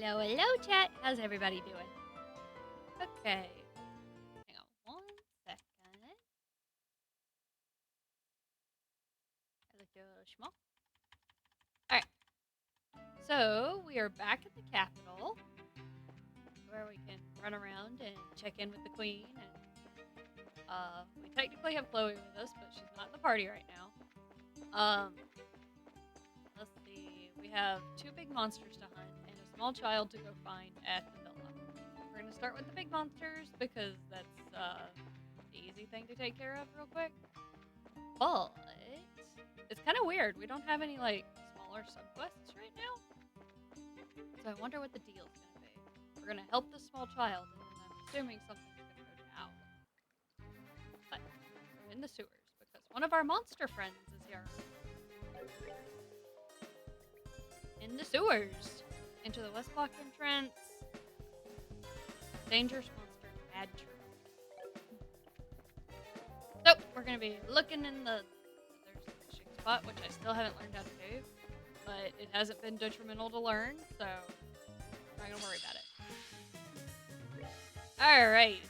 Hello, hello, chat. How's everybody doing? Okay. Hang on 1 second. I looked a little small. Alright. So, we are back at the Capitol, where we can run around and check in with the Queen. And we technically have Chloe with us, but she's not in the party right now. Let's see. We have 2 big monsters to hunt and a small child to go find at the villa. We're going to start with the big monsters because that's the easy thing to take care of real quick. But it's kind of weird. We don't have any smaller subquests right now. So I wonder what the deal's going to be. We're going to help the small child, and then I'm assuming something's going to go down. But we're in the sewers because one of our monster friends is here. In the sewers. Into the West Block entrance. Dangerous monster, bad tree. So, we're going to be looking in there's a fishing spot, which I still haven't learned how to do. But it hasn't been detrimental to learn, so I'm not going to worry about it. Alright.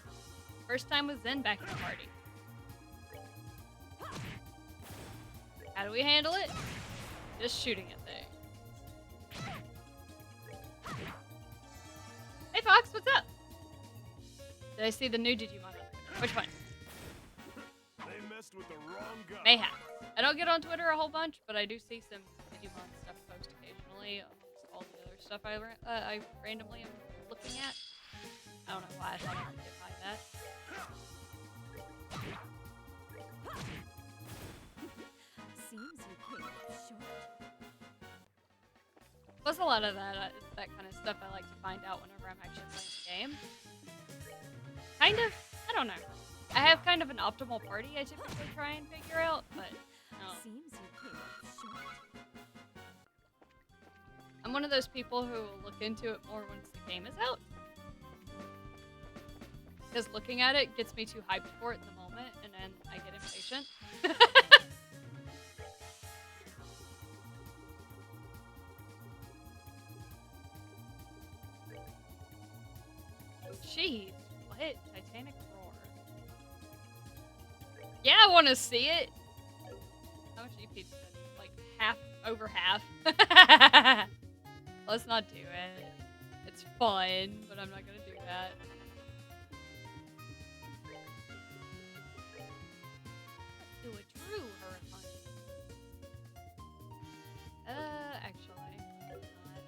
First time with Zen back in the party. How do we handle it? Just shooting at things. Hey Fox, what's up? Did I see the new Digimon? Which one? They messed with the wrong guy. Mayhaps. I don't get on Twitter a whole bunch, but I do see some Digimon stuff post occasionally amongst all the other stuff I randomly am looking at. I don't know why I thought I would get by that. Seems you came up short. Plus a lot of that kind of stuff I like to find out whenever I'm actually playing the game. Kind of, I don't know. I have kind of an optimal party I typically try and figure out, but no. Seems you came up short. I'm one of those people who will look into it more once the game is out. Because looking at it gets me too hyped for it in the moment, and then I get impatient. Jeez, what? Titanic roar. Yeah, I want to see it. How much EP is it? Like half, over half. Let's not do it. It's fun, but I'm not gonna do that. Let's do a true hurricane. Actually, I'm just gonna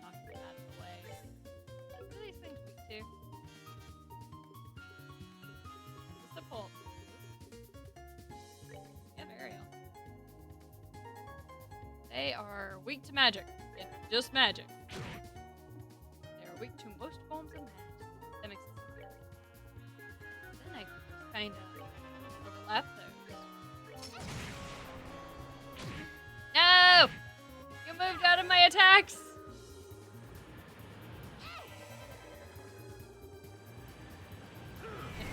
knock them out of the way. What do these things weak to? Is this a bolt? Yeah, Ariel. They are weak to magic. It's just magic. They are weak to most forms of magic. That makes sense. Then I can just kind of overlap those. No! You moved out of my attacks!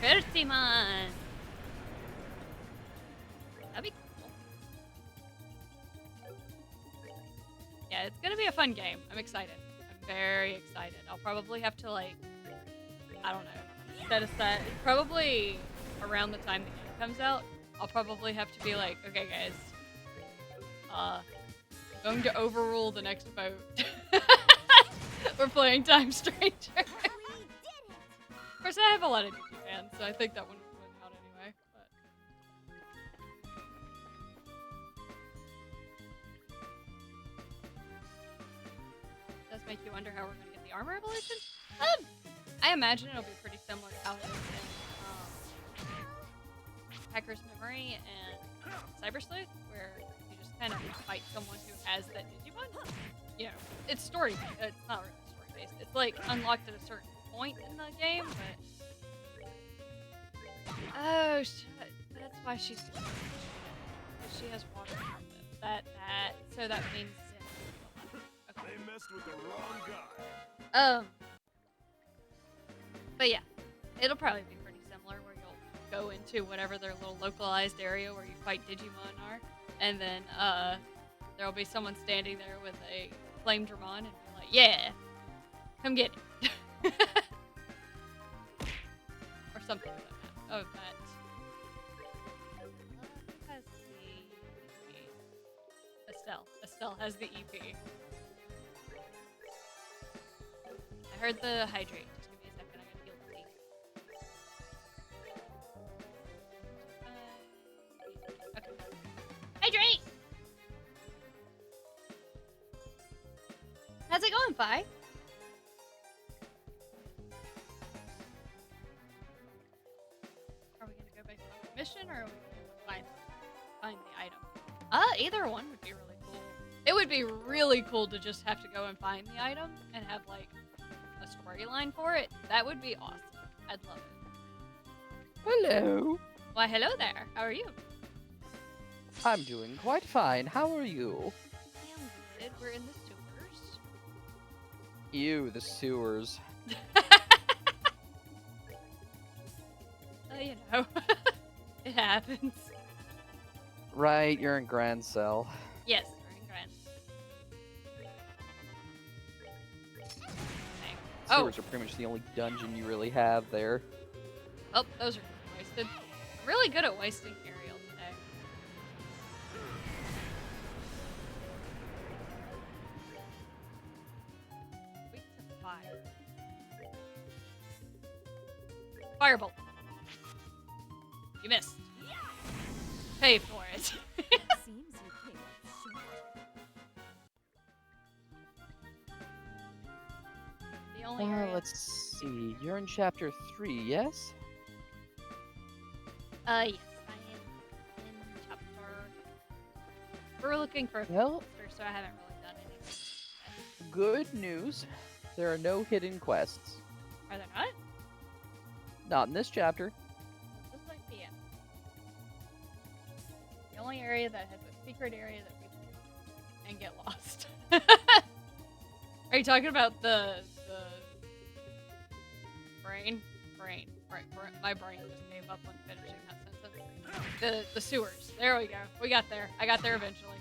Infertimon! That'd be cool. Yeah, it's gonna be a fun game. I'm excited. I'm very excited. I'll probably have to, I don't know, set aside, probably around the time the game comes out, I'll probably have to be like, okay guys, going to overrule the next vote. We're playing Time Stranger. Of course, I have a lot of Digi fans, so I think that one would win out anyway. But it does make you wonder how we're going to get the armor evolution. I imagine it'll be pretty similar to how it is in Hacker's Memory and Cyber Sleuth, where you just kind of fight someone who has that Digimon. You know, it's story. It's not really story based. It's like unlocked at a certain point in the game, but oh shit, that's why she's doing it. Because she has water that so that means okay. They messed with the wrong guy. But yeah, it'll probably be pretty similar where you'll go into whatever their little localized area where you fight Digimon are, and then there'll be someone standing there with a Flame Dramon and be like, yeah, Come get it. Or something like that. Oh, that. Who has the EP? Estelle. Estelle has the EP. I heard the hydrate. Just give me a second. I gotta heal the teeth. Okay. Hydrate! How's it going, Fi? Are we gonna go back to the mission, or are we gonna find the item? Either one would be really cool. It would be really cool to just have to go and find the item and have like a storyline for it. That would be awesome. I'd love it. Hello. Why, hello there. How are you? I'm doing quite fine. How are you? I'm good. We're in the sewers. Ew, the sewers. You know, it happens. Right, you're in Grand Cell. Yes, we're in Grand. Okay. Oh, Sewers are pretty much the only dungeon you really have there. oh, those are wasted. I'm really good at wasting Ariel today. Weak to fire. Firebolt. You missed. Pay for it. Seems you came up short. The only area. Let's see. You're in chapter 3, yes? Yes, I am in chapter. We're looking for a Well, monster, so I haven't really done anything. good news. There are no hidden quests. Are there not? Not in this chapter. This might be it. The only area that has a secret area that we can do and get lost. Are you talking about the brain? My brain just gave up on finishing that sentence. The sewers. There we go. We got there. I got there eventually.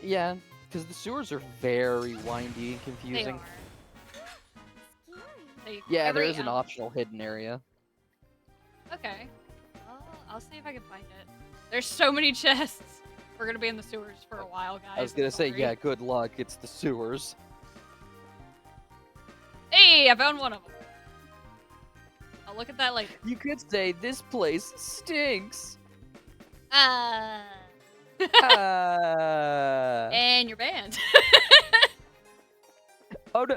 Yeah, because the sewers are very windy and They confusing. are. They, Yeah, there every is an ounce- optional hidden area. Okay. Well, I'll see if I can find it. There's so many chests. We're gonna be in the sewers for a while, guys. I was gonna say, Sorry. yeah, good luck. It's the sewers. Hey, I found one of them. I'll look at that later. You could say this place stinks. Ah. And you're banned. Oh no!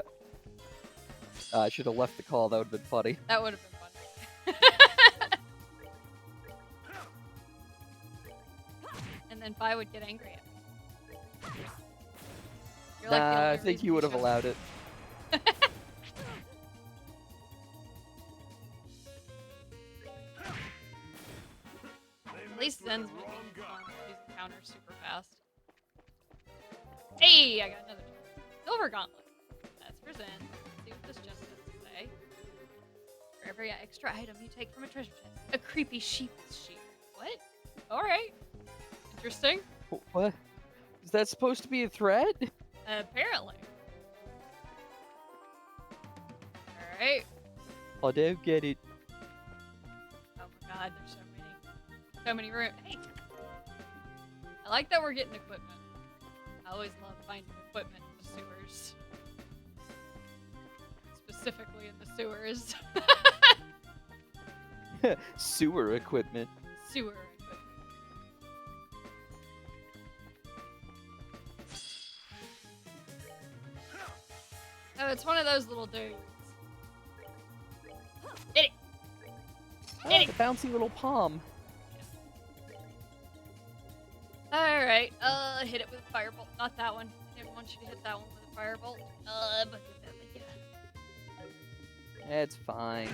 I should have left the call. That would have been funny. That would have been funny. And then Fi would get angry at me. You're like the Nah, I only think reason you would have should- allowed it. At least Zen's will be fun. These encounters super fast. Hey, I got another silver gauntlet. That's for Zen. Let's see what this just has to say. For every extra item you take from a treasure chest, a creepy sheep is sheared. What? All right. Interesting. What? Is that supposed to be a threat? Apparently. All right. I don't get it. Oh my God, there's so many rooms. Hey, I like that we're getting equipment. I always love finding equipment in the sewers. Specifically in the sewers. Sewer equipment. Sewer equipment. Oh, it's one of those little dudes. Hit it! Oh, Hit the bouncy little palm. Alright, hit it with a firebolt. Not that one. I didn't want you to hit that one with a firebolt. But It's fine.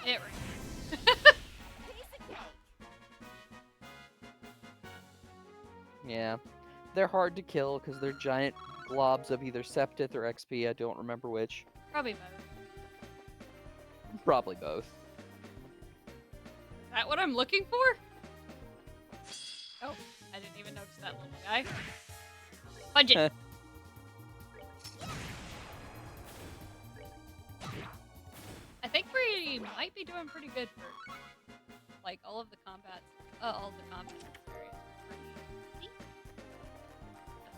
it rings. Yeah. They're hard to kill because they're giant globs of either Septith or XP. I don't remember which. Probably both. Probably both. Is that what I'm looking for? Oh, I didn't even notice that little guy. Punch it! actually might be doing pretty good for like all of the combat areas are pretty easy.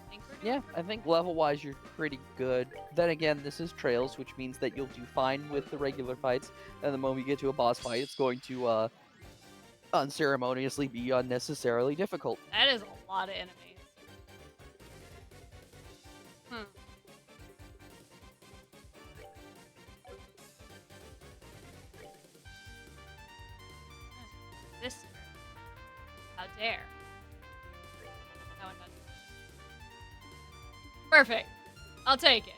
I think we're doing Yeah, I think level-wise you're pretty good. Then again, this is Trails, which means that you'll do fine with the regular fights, and the moment you get to a boss fight, it's going to unceremoniously be unnecessarily difficult. that is a lot of enemies. Hmm. Sister. How dare. That one doesn't. Perfect. I'll take it.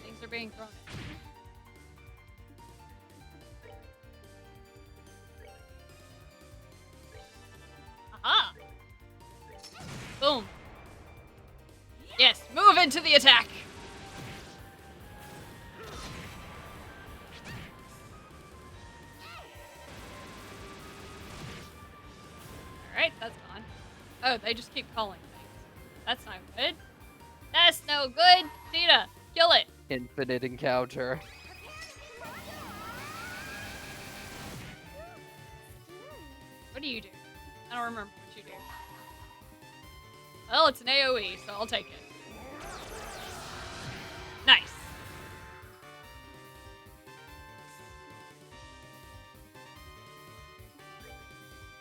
Things are being thrown at me. Aha! Boom. Yes, move into the attack. Alright, that's gone. Oh, they just keep calling things. That's not good. That's no good. Tita, kill it. Infinite encounter. What do you do? I don't remember what you do. Well, it's an AoE, so I'll take it. Nice.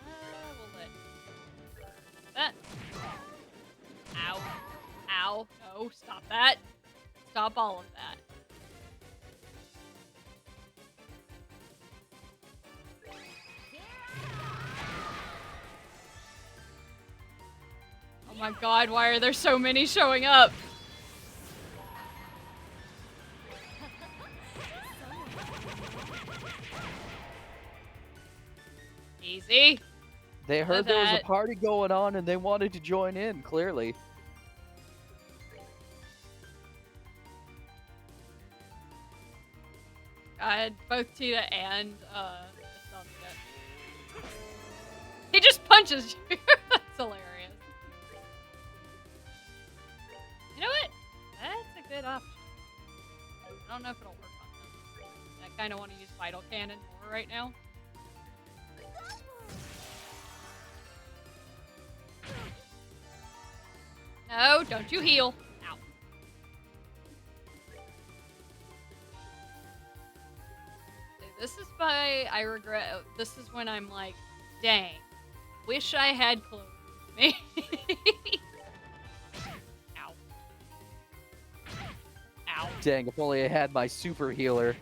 We'll let that. Ow. Ow. No, stop that. Stop all of that. Oh my god, why are there so many showing up? Easy. They heard there was that. a party going on and they wanted to join in, clearly. God, both Tita and Estelle did it. He just punches you. That's hilarious. You know what? That's a good option. I don't know if it'll work on them. I kind of want to use Vital Cannon more right now. No, don't you heal. Ow. See, this is why I regret. This is when I'm like, dang, wish I had clothes with me. Ow. Ow. Dang, if only I had my super healer.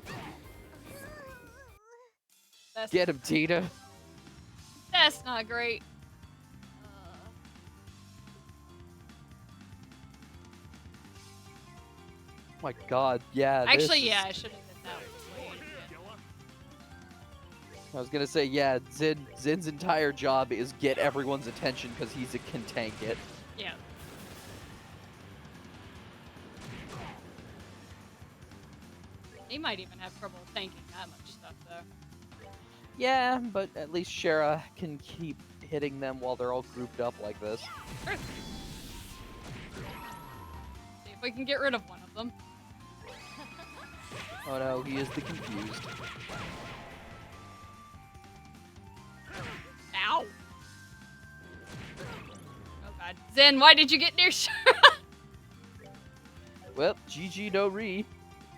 That's, Get him, Tita. that's not great. Oh my god, yeah. Actually, this yeah, I is- should have did that. Over here, killer. I was gonna say, yeah, Zin's entire job is get everyone's attention because can tank it. Yeah. He might even have trouble tanking that much stuff, though. Yeah, but at least Shara can keep hitting them while they're all grouped up like this. Sure. See if we can get rid of one of them. Oh no, he is the confused. Ow! Oh god. Zen, why did you get near Shara? Well, GG no re.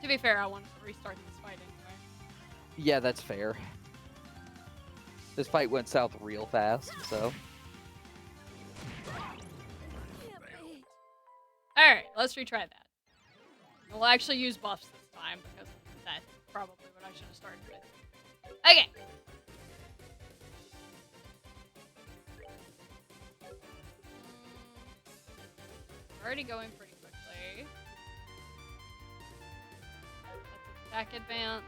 To be fair, I wanted to restart this fight anyway. Yeah, that's fair. This fight went south real fast, so. Alright, let's retry that. We'll actually use buffs this time because that's probably what I should have started with. Okay. Already going pretty quickly. Let's attack advance.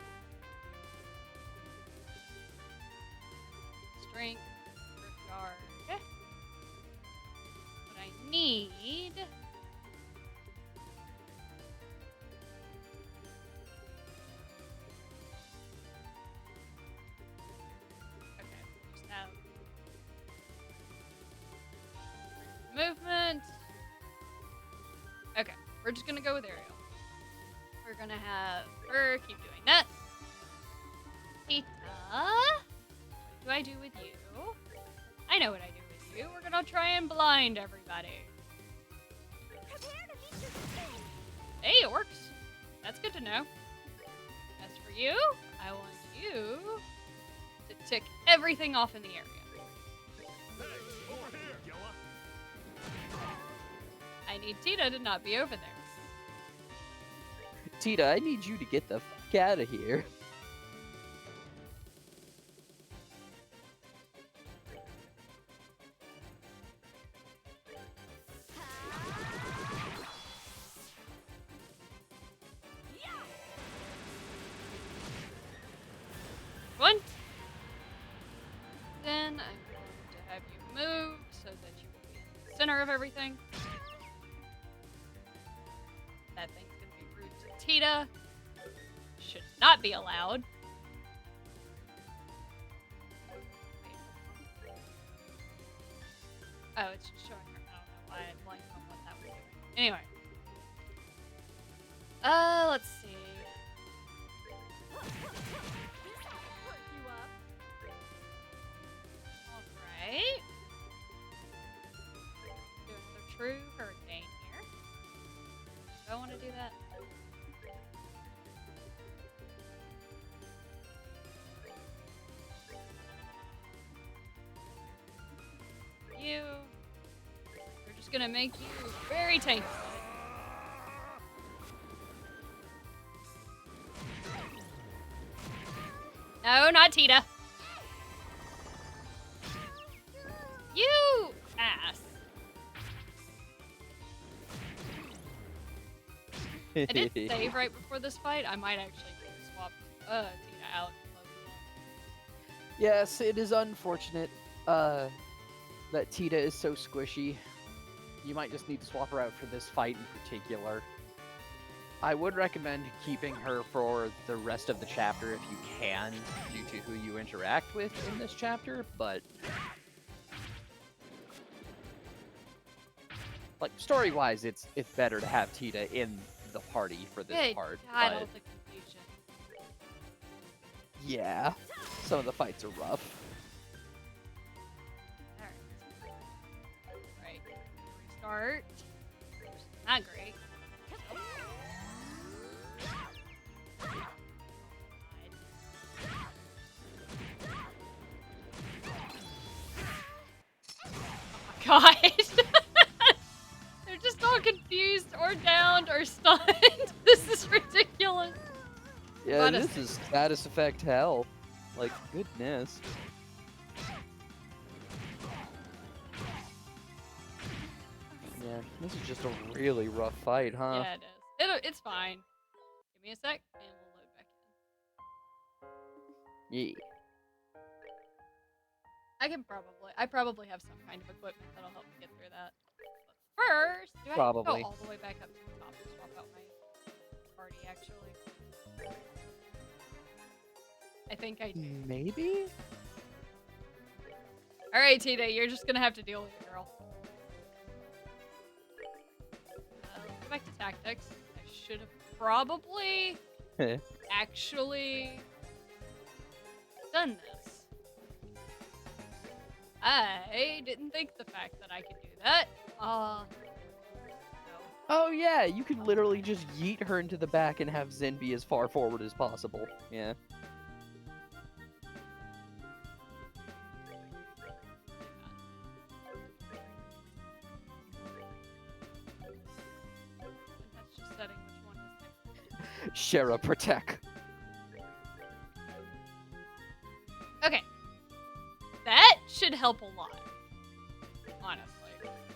Strength. Guard. What I need. Okay, just have movement. Okay, we're just gonna go with aerial. we're gonna have her keep doing that. Tita, what do I do with you? I know what I do with you. We're gonna try and blind everybody. Hey, it works. That's good to know. As for you, I want you to tick everything off in the area. Hey, over here, Gilla. I need Tita to not be over there. Tita, I need you to get the fuck out of here. One. Then I'm going to have you move so that you will be in the center of everything. That thing's going to be rude to Tita. Should not be allowed. Oh, it's just showing her. I don't know why I blanked on what that was doing. Anyway. Let's see. Alright. Do another true hurricane here. Do I want to do that? We're just gonna make you very tanky. No, not Tita. You ass. I did save right before this fight. I might actually swap Tina out. Yes, it is unfortunate that Tita is so squishy. You might just need to swap her out for this fight in particular. I would recommend keeping her for the rest of the chapter if you can, due to who you interact with in this chapter, but... like, story-wise, it's better to have Tita in the party for this Good part, God, but... all the confusion. yeah, some of the fights are rough. Alright. Restart. Not great. God. They're just all confused or downed or stunned. This is ridiculous. Yeah, What a this is status effect hell. Like, goodness. Yeah, this is just a really rough fight, huh? Yeah, it is. It's fine. Give me a sec and we'll load back in. Yeah. I probably have some kind of equipment that'll help me get through that. But first, do I have to Probably. go all the way back up to the top and swap out my party, actually? I think I do. Maybe? Alright, Tita, you're just gonna have to deal with it, girl. Let's go back to tactics. I should have probably actually done this. I didn't think the fact that I could do that. No. Oh yeah, you could literally just yeet her into the back and have Zen be as far forward as possible. Yeah. That's just setting which one is next. Shara protect. Okay. That should help a lot. Honestly.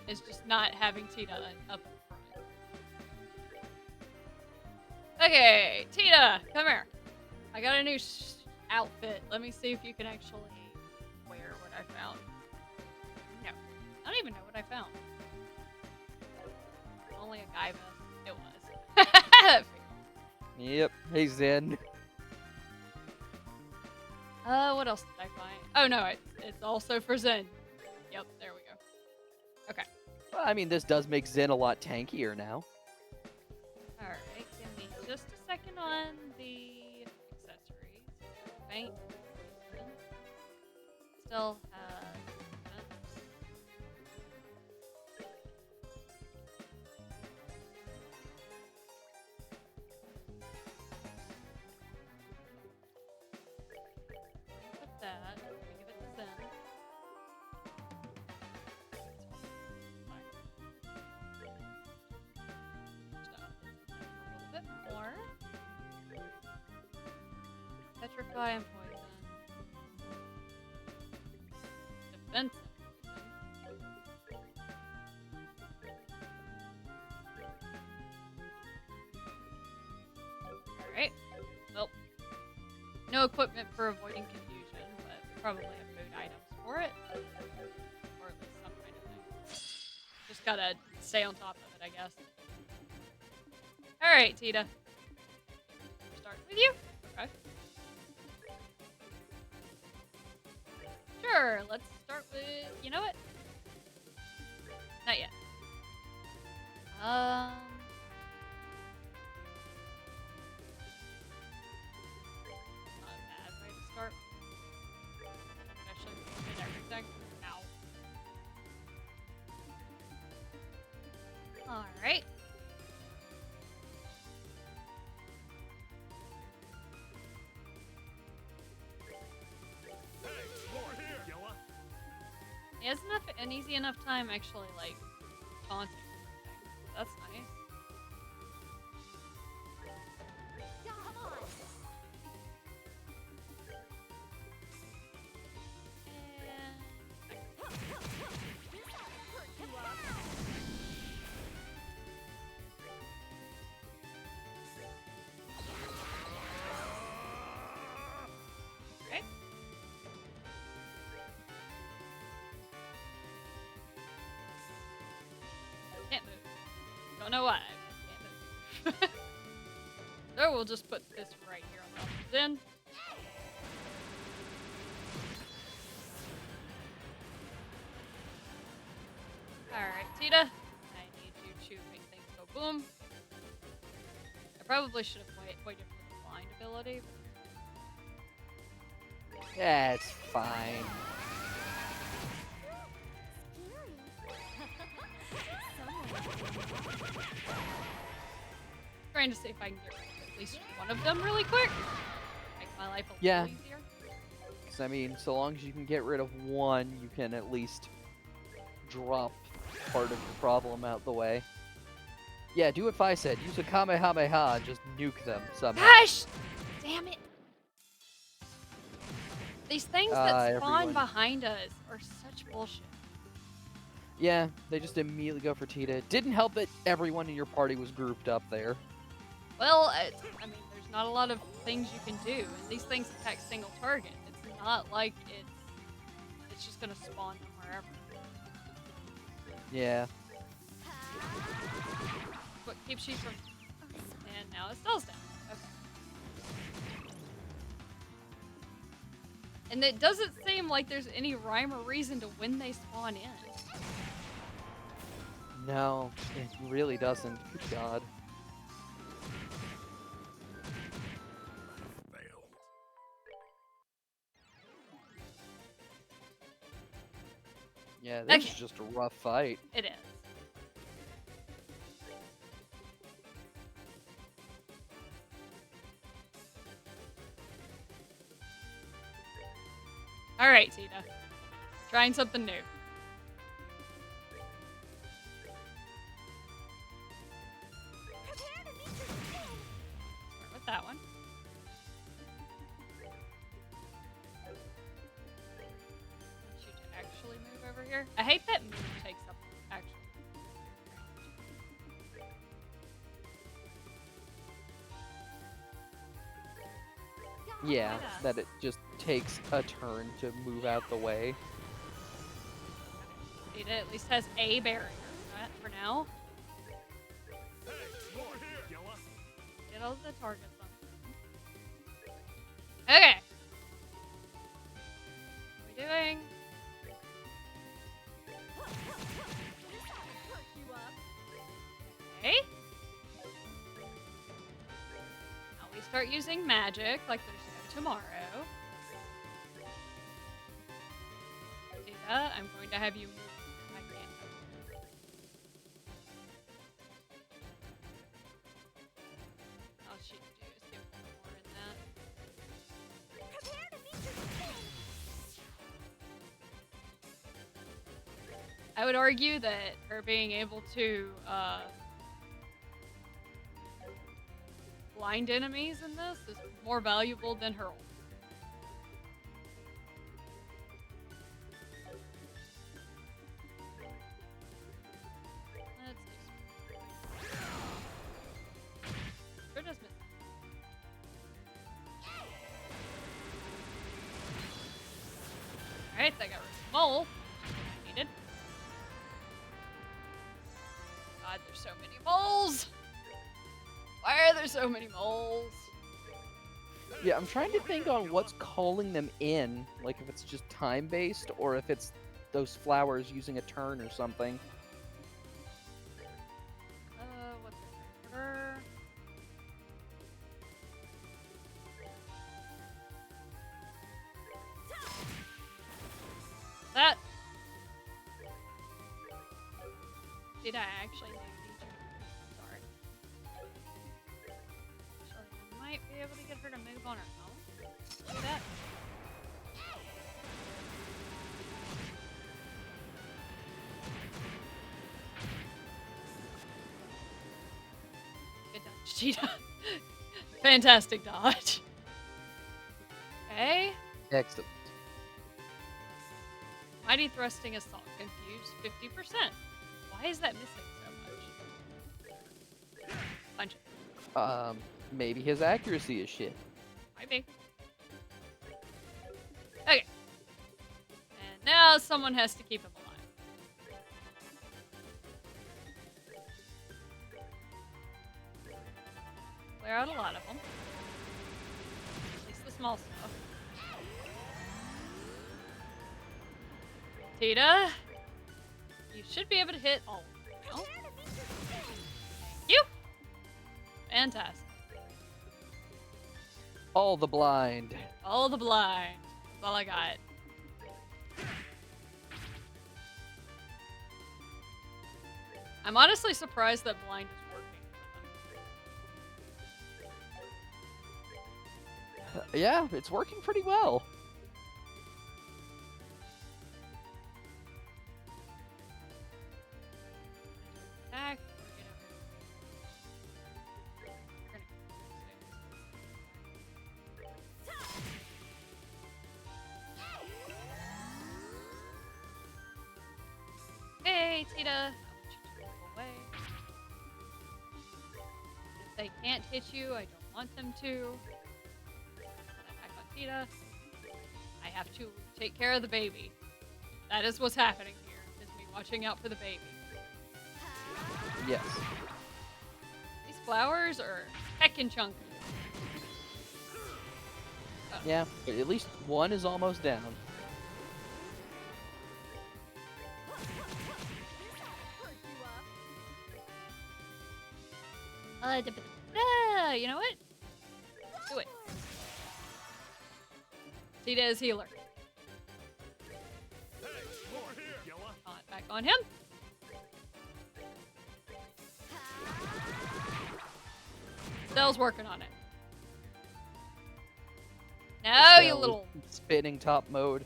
It's just not having Tita up in front. Okay, Tita, come here. I got a new outfit. Let me see if you can actually wear what I found. No. I don't even know what I found. Only a guy vest. It was. Yep. Hey Zen. What else did I find? Oh no, it's also for Zen. Yep, there we go. Okay. Well, I mean, this does make Zen a lot tankier now. Alright, give me just a Right? Still has defense. Put that. We give it to Zen. A little bit more. Petrify and poison. Defense and poison. Alright. Well, no equipment for avoiding confusion, but we probably have food items for it. Or at least some kind of thing. Just gotta stay on top of it, I guess. Alright, Tita. Start with you? Okay. Sure, let's start with... You know what? Not yet. Not a bad way to start. Especially with everything. Ow. Alright. Hey, over here, Gilla. He has an easy enough time actually, like, taunting everything. That's nice. Right? Can't move. Don't know why. Can't move. So we'll just put this right here on the opposite end. Alright, Tita. I need you to make things go boom. I probably should have waited for the blind ability. Yeah, it's fine. Trying to see if I can get rid of at least one of them really quick. Make my life a Yeah. little easier. 'Cause, I mean, so long as you can get rid of one, you can at least drop part of the problem out the way. Yeah, do what Fi said. Use a Kamehameha and just nuke them somehow. Gosh! Damn it! These things that spawn everyone. behind us are such bullshit. Yeah, they just immediately go for Tita. It didn't help that everyone in your party was grouped up there. Well, I mean, there's not a lot of things you can do, and these things attack single target. It's not like it's just gonna spawn them wherever. Yeah. What keeps you from... And now it stalls down. Okay. And it doesn't seem like there's any rhyme or reason to when they spawn in. No, it really doesn't. Good God. Failed. Yeah, this Okay. is just a rough fight. It is. Alright, Tita. Trying something new. Start with that one. Want you to actually move over here. I hate that move takes up actual. Yeah, that it just takes a turn to move out the way. Tita at least has a barrier for now. Hey, over here, Gilla. Get all the targets on. Okay. What are we doing? Okay. Now we start using magic like there's no tomorrow. Tita, I'm going to have you move. I can't. All she can do is give me more in that. Prepare to meet your king. I would argue that her being able to blind enemies in this is more valuable than her ult. Let's do some. Sure does miss. Alright, that got rid of the mole. Needed. God, there's so many moles! Why are there so many moles? Yeah, I'm trying to think on what's calling them in. Like if it's just time-based or if it's those flowers using a turn or something. What's her? That. Did I actually need you? Sorry. Actually, I might be able to get her to move on her own. See that? Good dodge, Cheetah. Fantastic dodge. Okay. Excellent. Mighty Thrusting Assault. Confused 50%. Why is that missing so much? Punch it. Maybe his accuracy is shit. Might be. Okay. And now someone has to keep him alive. Clear out a lot of them. At least the small stuff. Tita, you should be able to hit all of them. No? Prepare to meet your king. You! Fantastic. All the blind. All the blind. That's all I got. I'm honestly surprised that blind is working. Yeah, it's working pretty well. Attack. Hey, Tita. I want you to move away. If they can't hit you, I don't want them to. Attack on Tita. I have to take care of the baby. That is what's happening here. Is me watching out for the baby. Yes. These flowers are heckin' chunky. Yeah, but at least one is almost down. Perk you up. You know what? Do it. Tita is healer. Hey, more here, Yella. Back on him. Cell's working on it. No, you Cell little. spinning top mode.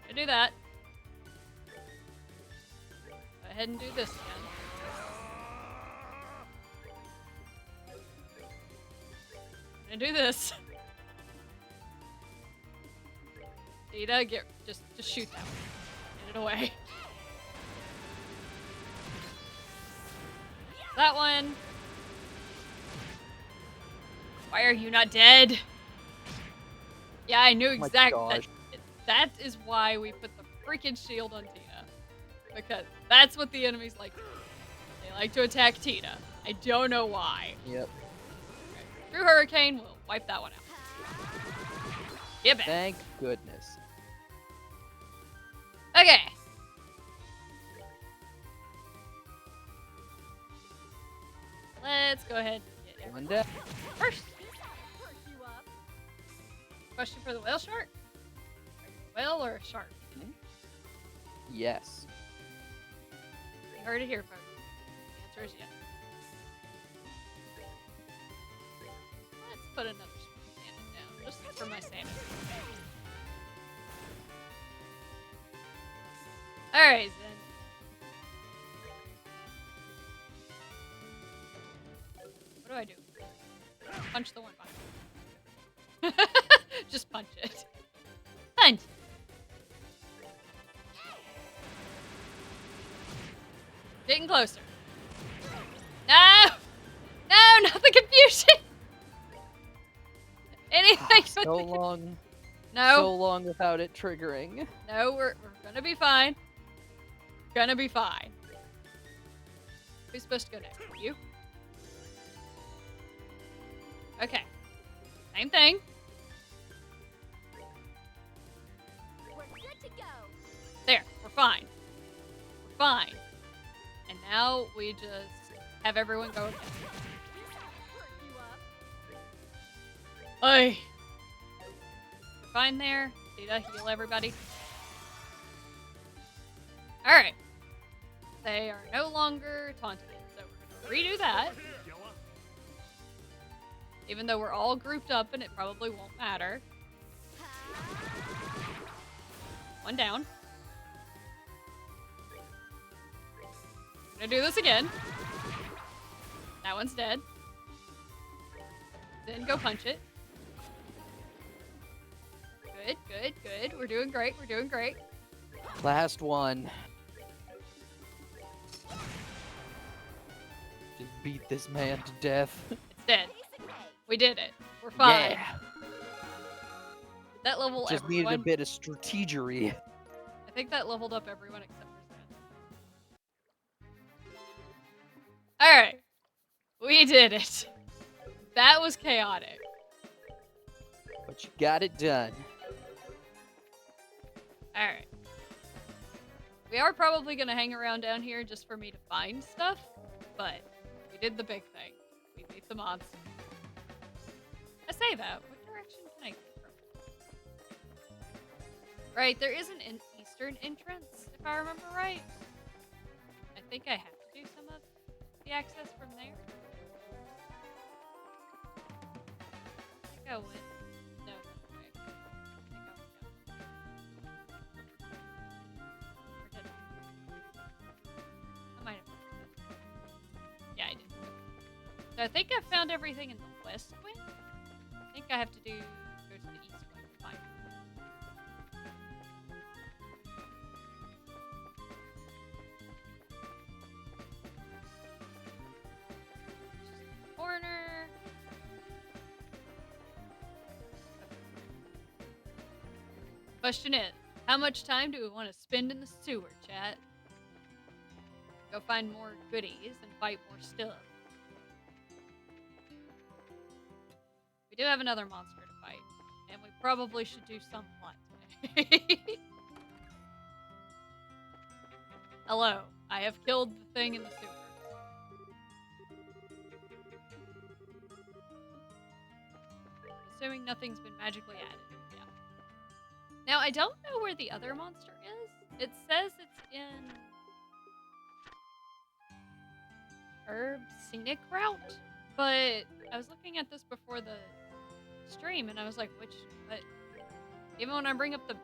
I do that. Go ahead and do this again. I'm gonna do this. Tita, just shoot that one. Get it away. That one. Why are you not dead? Yeah, I knew my exactly. gosh. That is why we put the freaking shield on Tita. Because that's what the enemies like to do. They like to attack Tita. I don't know why. Yep. Through Hurricane, we'll wipe that one out. Get back. Thank goodness. Okay. Let's go ahead and get One everyone down. first. Perk you up. Question for the whale shark? Whale or a shark? Yes. You heard it here, folks. The answer is yes. Let's put another spoon cannon down, just for my sanity. Alright, then. What do I do? Punch the one button. Just punch it. Punch! Getting closer. No! No, not the confusion! Anything but So the long. No, So long without it triggering. no, we're gonna be fine. Gonna be fine. Who's supposed to go next? You? Okay. Same thing. We're good to go. There, we're fine. We're fine. And now we just have everyone go again. This ought to hurt you up. Oi! We're fine there. Data, heal everybody. Alright. They are no longer taunting it, so we're gonna redo that. Over here, Yella. Even though we're all grouped up and it probably won't matter. One down. Gonna do this again. That one's dead. Then go punch it. Good, good, good. We're doing great. We're doing great. Last one. Just beat this man to death. It's dead. Piece of cake. We did it. We're fine. Yeah. That level Just needed everyone. a bit of strategery. I think that leveled up everyone except for Zen. Alright. We did it. That was chaotic. But you got it done. Alright. We are probably going to hang around down here just for me to find stuff, but we did the big thing. We beat the mobs. I say that. What direction can I go from? Right, there is an eastern entrance, if I remember right. I think I have to do some of the access from there. I think I went. No, that's way. I think I went down. Or did I? I might have. Yeah, I did. So I think I found everything in the west wing. I think I have to go to the east wing to find it. Corner. Question is, how much time do we want to spend in the sewer, chat? Go find more goodies and fight more stuff. We do have another monster to fight, and we probably should do some plot today. Hello, I have killed the thing in the sewer. Assuming nothing's been magically added. Yeah. Now, I don't know where the other monster is. It says it's in Herb Scenic Route, but I was looking at this before the stream, and I was like, but even when I bring up the,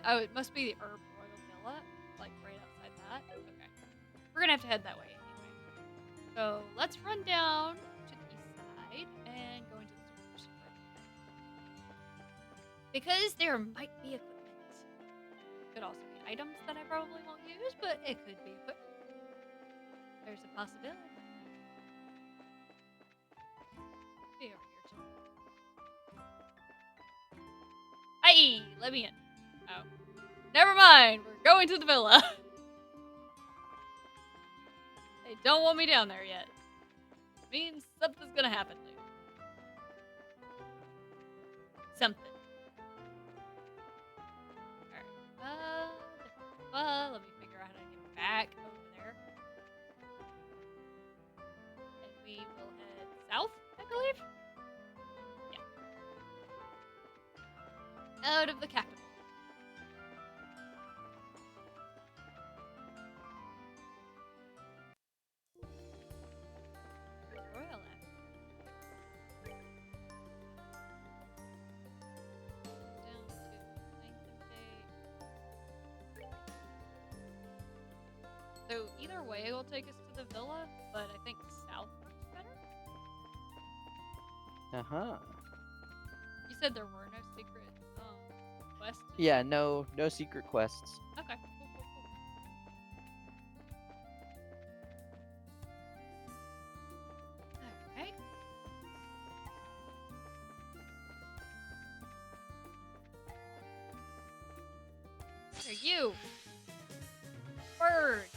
oh, it must be the Herb Royal Villa, like right outside that. Okay. We're gonna have to head that way anyway. So let's run down to the east side and go into the sewers. Because there might be equipment. Could also be items that I probably won't use, but it could be equipment. There's a possibility. Be over here too. Hey, let me in. Oh. Never mind, we're going to the villa. They don't want me down there yet. Means something's gonna happen later. Something. Alright. Let me figure out how to get back over there. And we will head south, I believe. Yeah. Out of the capital. Royal Act. Down to length of date. So either way will take us to the villa, but I think south works better. Uh-huh. You said there were no secret quests? Yeah, no secret quests. Okay, cool, cool, cool. Alright. There, you! Bird!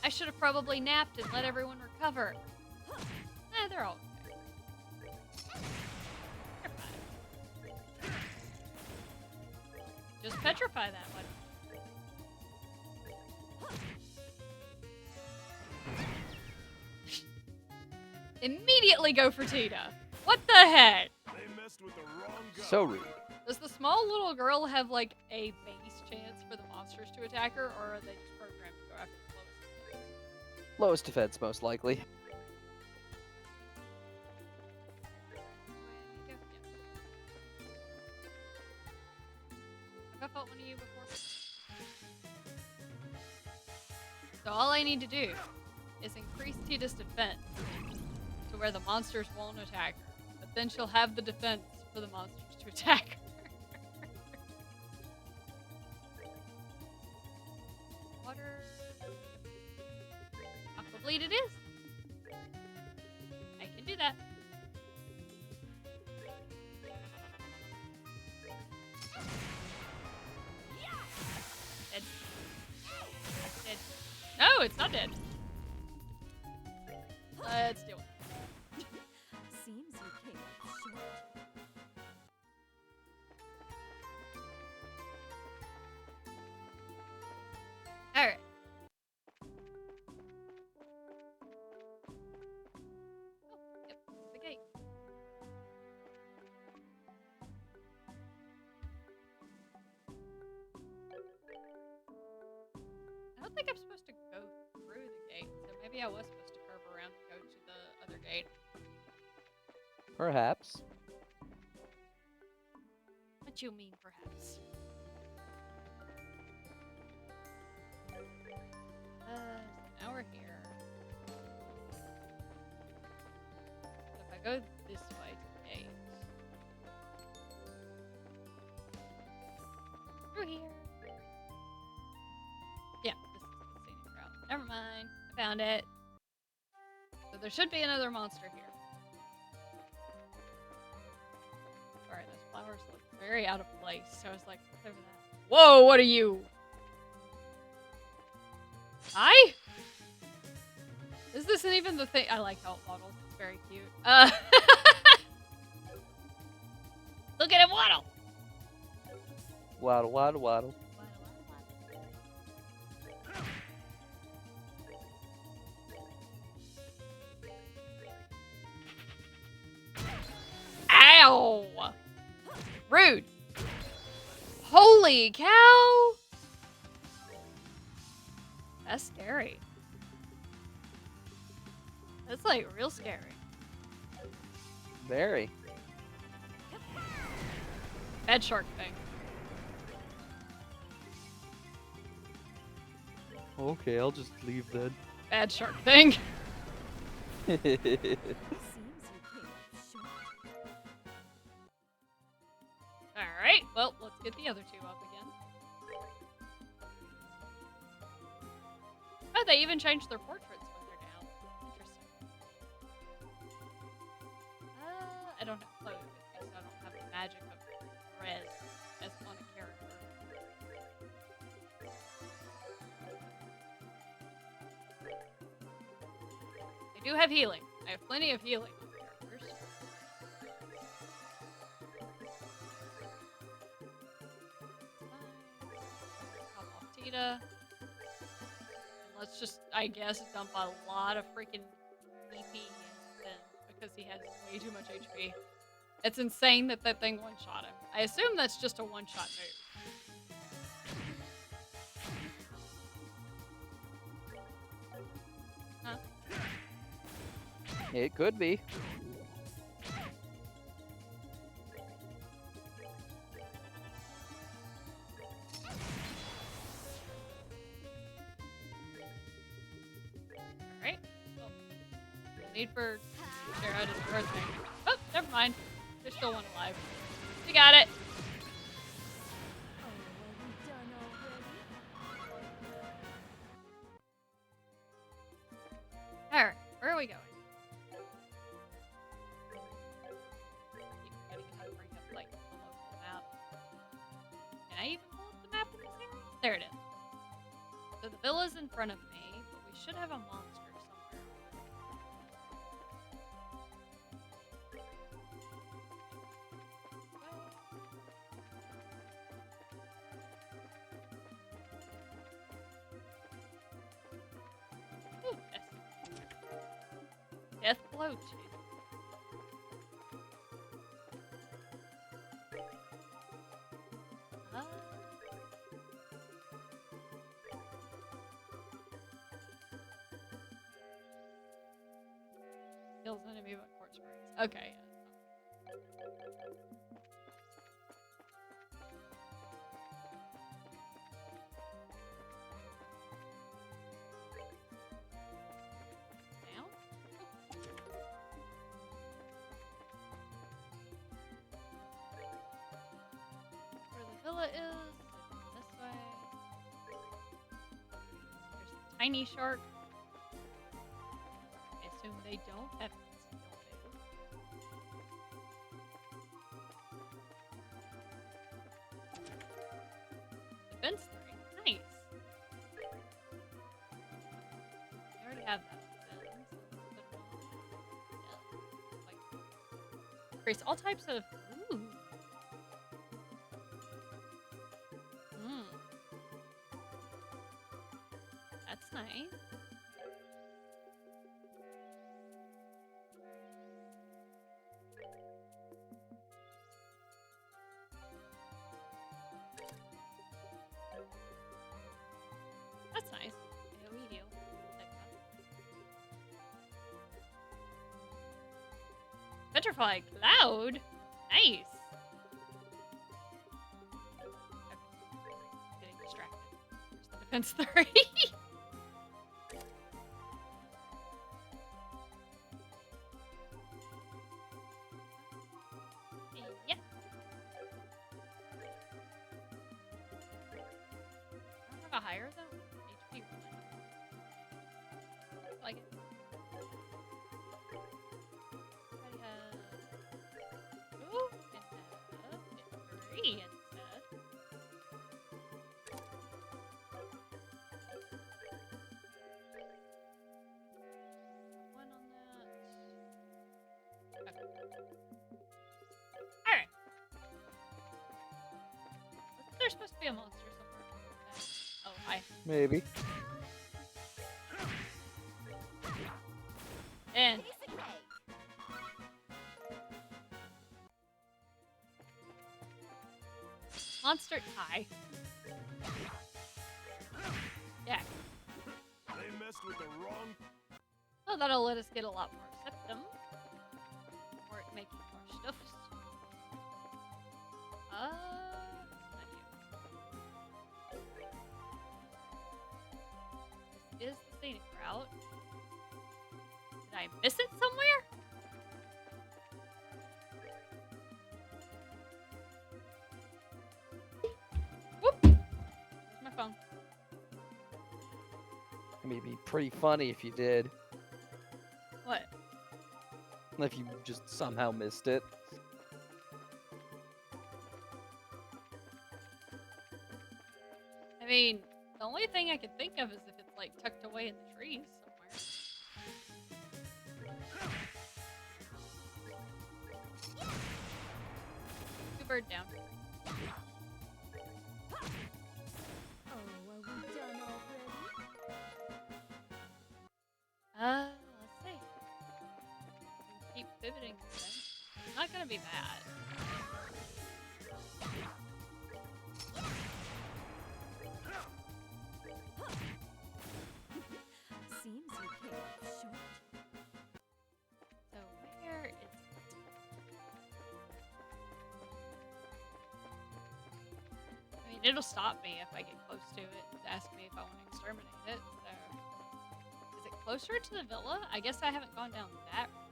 I should have probably napped and let everyone recover. They're all okay. They're fine. Just petrify that one. Immediately go for Tina. What the heck? They messed with the wrong guy. So rude. Does the small little girl have like a base chance for the monsters to attack her, or are they just programmed to go after the lowest? Lowest defense, most likely. Have I fought one of you before? So all I need to do is increase Tita's defense to where the monsters won't attack her, but then she'll have the defense for the monsters to attack her. Water. Aquableed it is. I can do that. Dead. Dead. No, it's not dead. Let's do it. Seems you came up short. Alright. Oh, yep, the gate. I don't think I'm supposed to go through the gate, so maybe I was supposed to curve around and go to the other gate. Perhaps. What you mean, perhaps? So now we're here. So if I go this way to the gate. Through here. Yeah, this is the scenic route. Never mind. I found it. So there should be another monster here. Sorry, those flowers look very out of place. So I was like, what's over that? Whoa, what are you? Hi? Is this even the thing? I like how it waddles. It's very cute. Look at him waddle! Waddle, waddle, waddle. Ow! Rude. Holy cow! That's scary. That's like real scary. Very. Bad shark thing. Okay, I'll just leave then. Bad shark thing. Seems you came up short. Alright, well, let's get the other two up again. Oh, they even changed their portraits when they're down. Interesting. I don't have clothes with me, so I don't have the magic of res as on a character. I do have healing. I have plenty of healing on the characters. Pop off Tita. And let's just, I guess, dump a lot of freaking EP in him because he has way too much HP. It's insane that that thing one-shot him. I assume that's just a one-shot move. Huh? It could be. Alright. Well, need for Sarah to do her thing. Oh, never mind. There's still one alive. We got it. Oh, are we done already? Alright, where are we going? Keep forgetting how to bring up, like, the local map. Can I even pull up the map in this area? There it is. So the villa's in front of me, but we should have a monster somewhere. Ooh, Death blow too. Uh, kills enemy but corpse springs. Okay. Down? Where the villa is, this way. There's a tiny shark. I assume they don't have concealed Defense 3. Nice. I already have that defense. Like, increase all types of. Ooh. That's nice. That's nice. AoE deal. Like that. Petrified Cloud? Nice. Okay. Getting distracted. There's the defense 3. Yeah. I don't have a higher though. HP one. Like it. I have. Ooh, and have 3 instead. One on that. Okay. Alright. There's supposed to be a monster somewhere. Okay. Oh, hi. Maybe. And Piece of cake. monster hi. Yeah. They messed with the wrong. Oh, that'll let us get a lot more septum. Or making more stuff. Not you. This is the scenic route. Did I miss it somewhere? Whoop! Where's my phone? I mean, it'd be pretty funny if you did. What? If you just somehow missed it. I mean, the only thing I can think of is if it's like tucked away in the trees somewhere. Two bird down. Oh, are we done already? Let's see. Keep pivoting then. not gonna be bad. Seems you came up short. So where is it? I mean, it'll stop me if I get close to it to ask me if I want to exterminate it. So, is it closer to the villa? I guess I haven't gone down that route.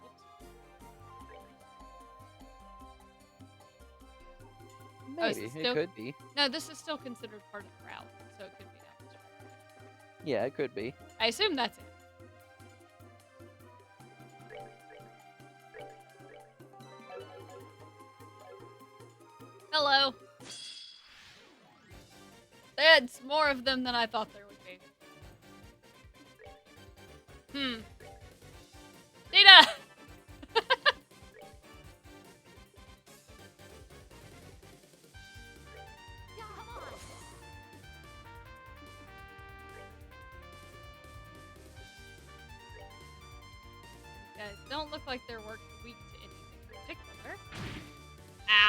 Oh, is Maybe it it still- could be. No, this is still considered part of the route, so it could be that much. Yeah, it could be. I assume that's it. Hello. That's more of them than I thought there would be. Dita! Come on. Guys, don't look like they're weak to anything particular.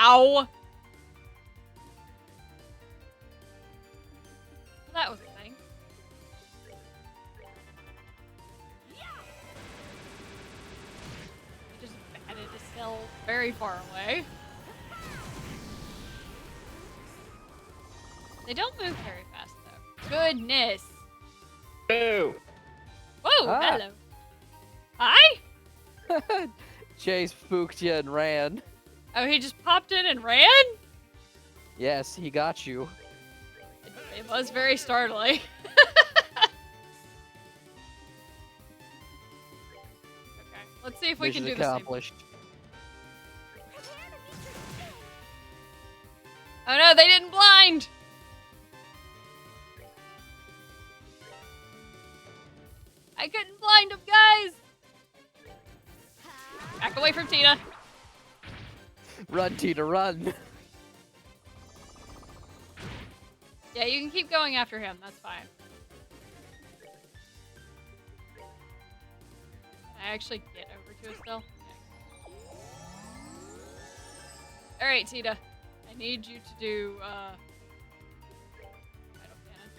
Ow! Well, that was a thing. He just batted a cell very far away. They don't move very fast, though. Goodness! Boo! Whoa, Ah. hello. Hi? Jay spooked you and ran. Oh, he just popped in and ran? Yes, he got you. It was very startling. Okay, let's see if we Mission can do the same. accomplished. Oh no, they didn't blind! I couldn't blind them, guys! Back away from Tina. Run, Tina, run. Yeah, you can keep going after him. That's fine. Can I actually get over to it still? Yeah. Alright, Tina. I need you to do, Vital Cannon.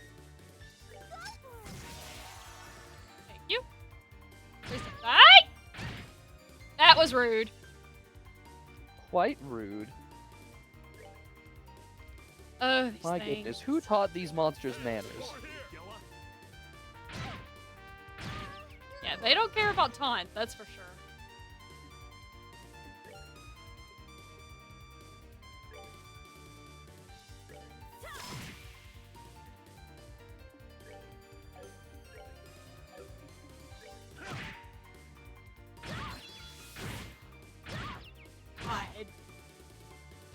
Thank you. Please don't die! That was rude. Quite rude. Oh, these My things. goodness, who taught these monsters manners? Yeah, they don't care about taunt, that's for sure. God.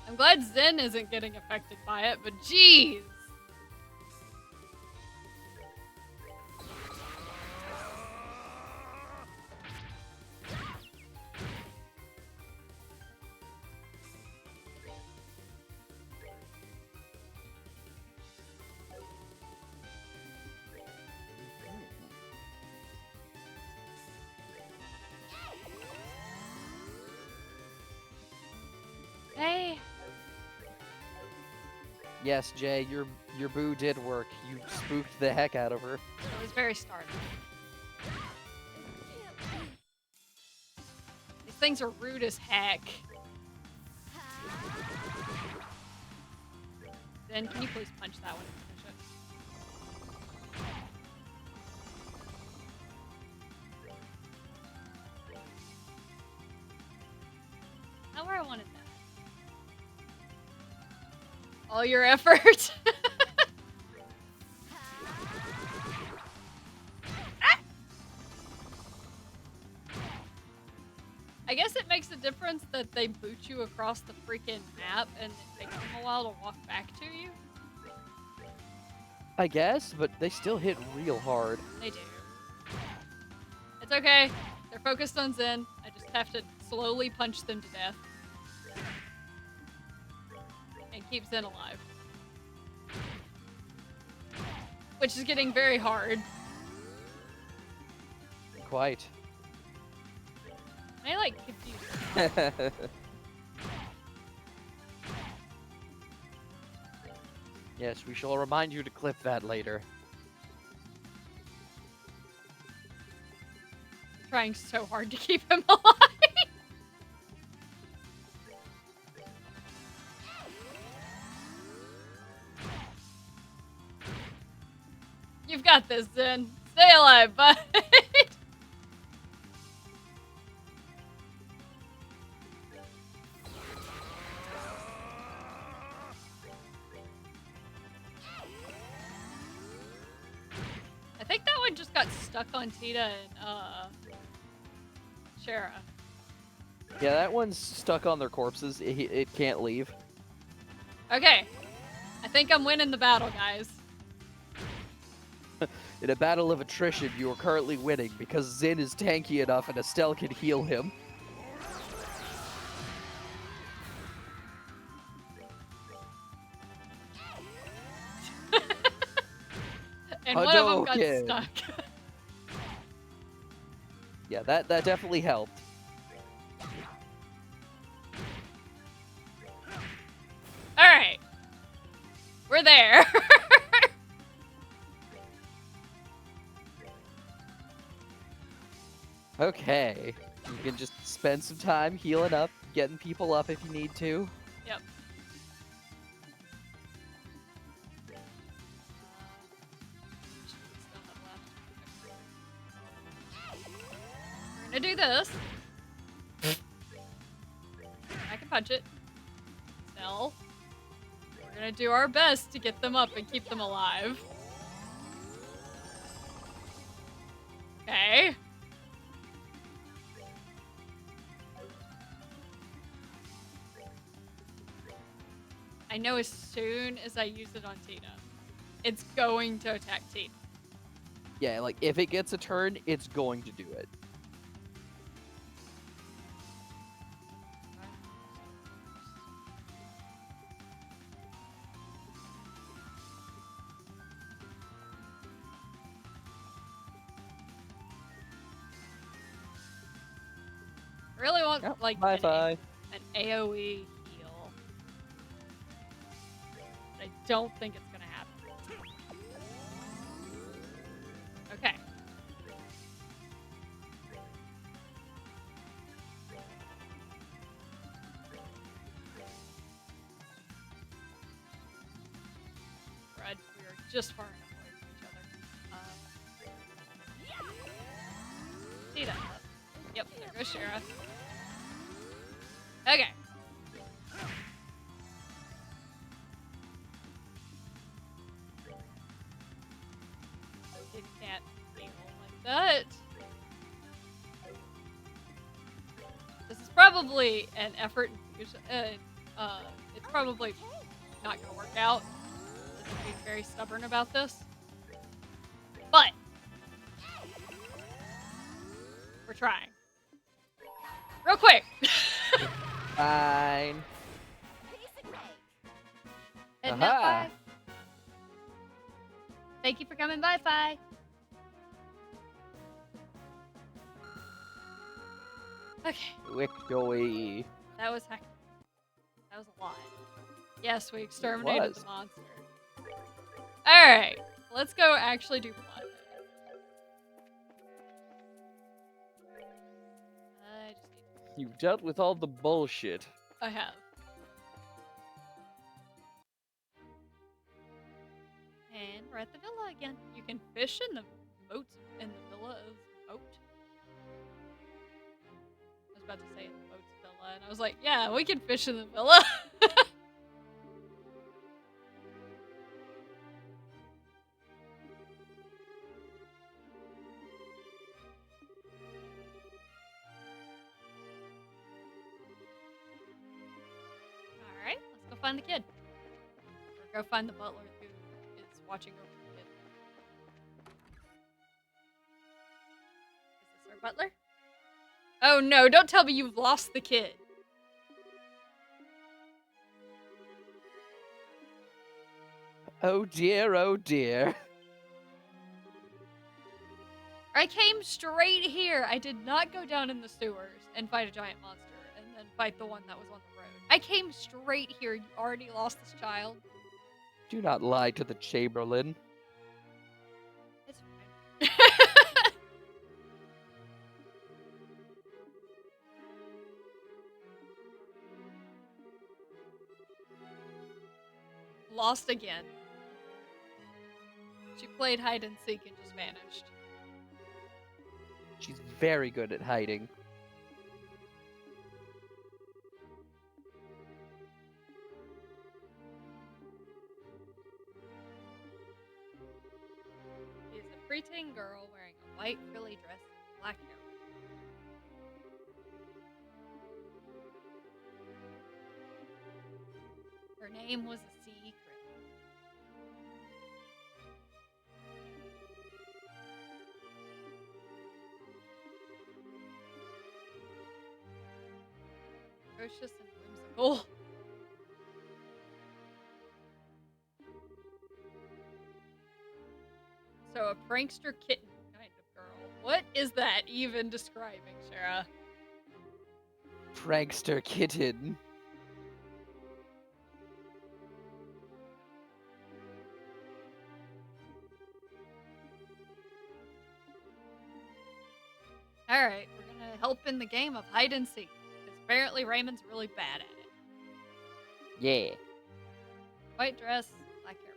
I'm glad Zen isn't getting affected by it, but jeez! Hey, Yes, Jay, your boo did work. You spooked the heck out of her. it was very startling. These things are rude as heck. Then can you please punch that one and finish it? Not where I wanted that. All your effort. Ah! I guess it makes a difference that they boot you across the freaking map and it takes them a while to walk back to you. I guess, but they still hit real hard. They do. It's okay. They're focused on Zen. I just have to slowly punch them to death. And keep Zen alive. Which is getting very hard. Quite. I like confused. Yes, we shall remind you to clip that later. Trying so hard to keep him alive. You've got this, Zen. Stay alive, bud. I think that one just got stuck on Tita and Shara. Yeah, that one's stuck on their corpses. It can't leave. Okay. I think I'm winning the battle, guys. In a battle of attrition, you are currently winning because Zin is tanky enough and Estelle can heal him. And one of them Hadouken! got stuck. Yeah, that definitely helped. Alright. We're there. Okay. You can just spend some time healing up, getting people up if you need to. Yep. We're gonna do this. I can punch it. Still. We're gonna do our best to get them up and keep them alive. Okay. I know as soon as I use it on Tina, it's going to attack Tina. Yeah, like if it gets a turn, it's going to do it. I really want Yep, like bye. an AoE heal. But I don't think it's gonna happen. Okay. Fred, we are just far enough away from each other. See that? Yep, there goes Shara. Okay. You can't heal like that. This is probably an effort. It's probably not gonna work out. I'm being very stubborn about this. But we're trying. Real quick. Fine. And Aha. Fi. Thank you for coming by, Fi. Okay, Victory. that was hectic. That was a lot. Yes, we exterminated was. the monster. Alright, let's go actually do blood. I just need You've dealt with all the bullshit. I have. And we're at the villa again. You can fish in the boats in the villa's boat. I was about to say in the boat's villa, and I was like, yeah, we can fish in the villa. Alright, let's go find the kid. Or go find the butler who is watching over the kid. Is this our butler? Oh no, don't tell me you've lost the kid. Oh dear, oh dear. I came straight here. I did not go down in the sewers and fight a giant monster and then fight the one that was on the road. I came straight here. You already lost this child. Do not lie to the Chamberlain. It's fine. Lost again. She played hide and seek and just vanished. She's very good at hiding. She is a preteen girl wearing a white frilly dress and black hair. Her name was a secret. Ferocious and whimsical. So a prankster kitten kind of girl. What is that even describing, Shara? Prankster kitten. Alright, we're gonna help in the game of hide and seek. Because apparently Raymond's really bad at it. Yeah. White dress, black hair.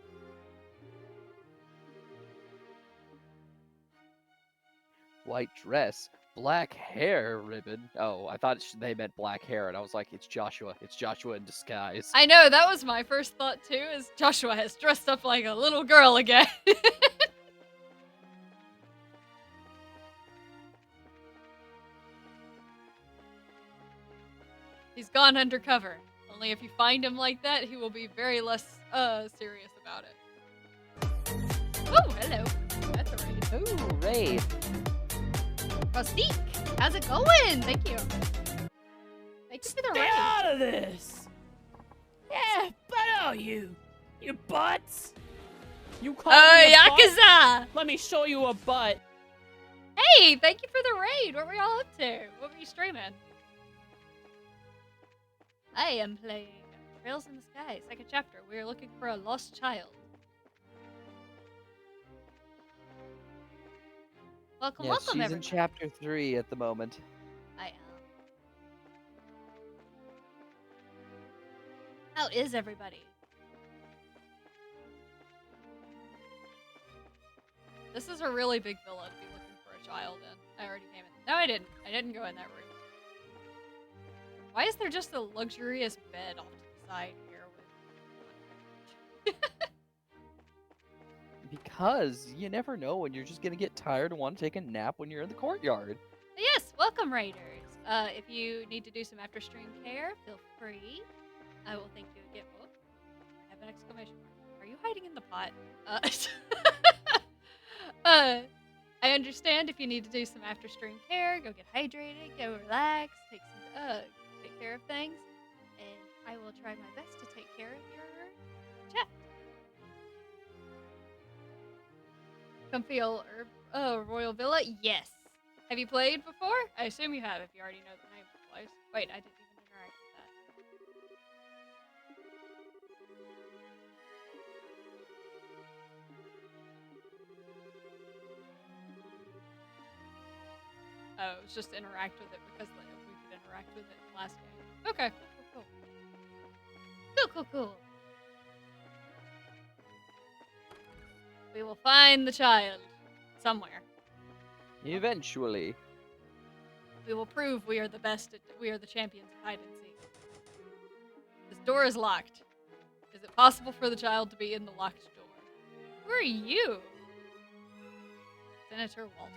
White dress, black hair ribbon. Oh, I thought they meant black hair, and I was like, it's Joshua. It's Joshua in disguise. I know, that was my first thought too, is Joshua has dressed up like a little girl again. He's gone undercover. Only if you find him like that, he will be very less serious about it. Oh, hello. That's a raid. Ooh, raid. Rustique, how's it going? Thank you. Thank you for the Get raid. out of this! Yeah, but oh you butts! You call me a butt? Yakuza! Let me show you a butt. Hey, thank you for the raid. What were y'all up to? What were you streaming? I am playing Trails in the Sky, second chapter. We are looking for a lost child. Welcome, Yeah, welcome, she's everyone. in chapter 3 at the moment. I am. How is everybody? This is a really big villa to be looking for a child in. I already came in. No, I didn't. I didn't go in that room. Why is there just a luxurious bed off to the side here with... Because you never know when you're just gonna get tired and want to take a nap when you're in the courtyard. Yes, welcome, Raiders. If you need to do some after-stream care, feel free. I will thank you again. Oh, I have an exclamation mark. Are you hiding in the pot? I understand if you need to do some after-stream care, go get hydrated, go relax, take care of things, and I will try my best to take care of your chat. Comfy old Royal Villa? Yes. Have you played before? I assume you have if you already know the name of the place. Wait, I didn't even interact with that. Oh, it was just interact with it because we could interact with it in the last game. Okay, cool. Cool. We will find the child somewhere. Eventually. We will prove we are the best we are the champions of hide and seek. This door is locked. Is it possible for the child to be in the locked door? Who are you? Senator Walter.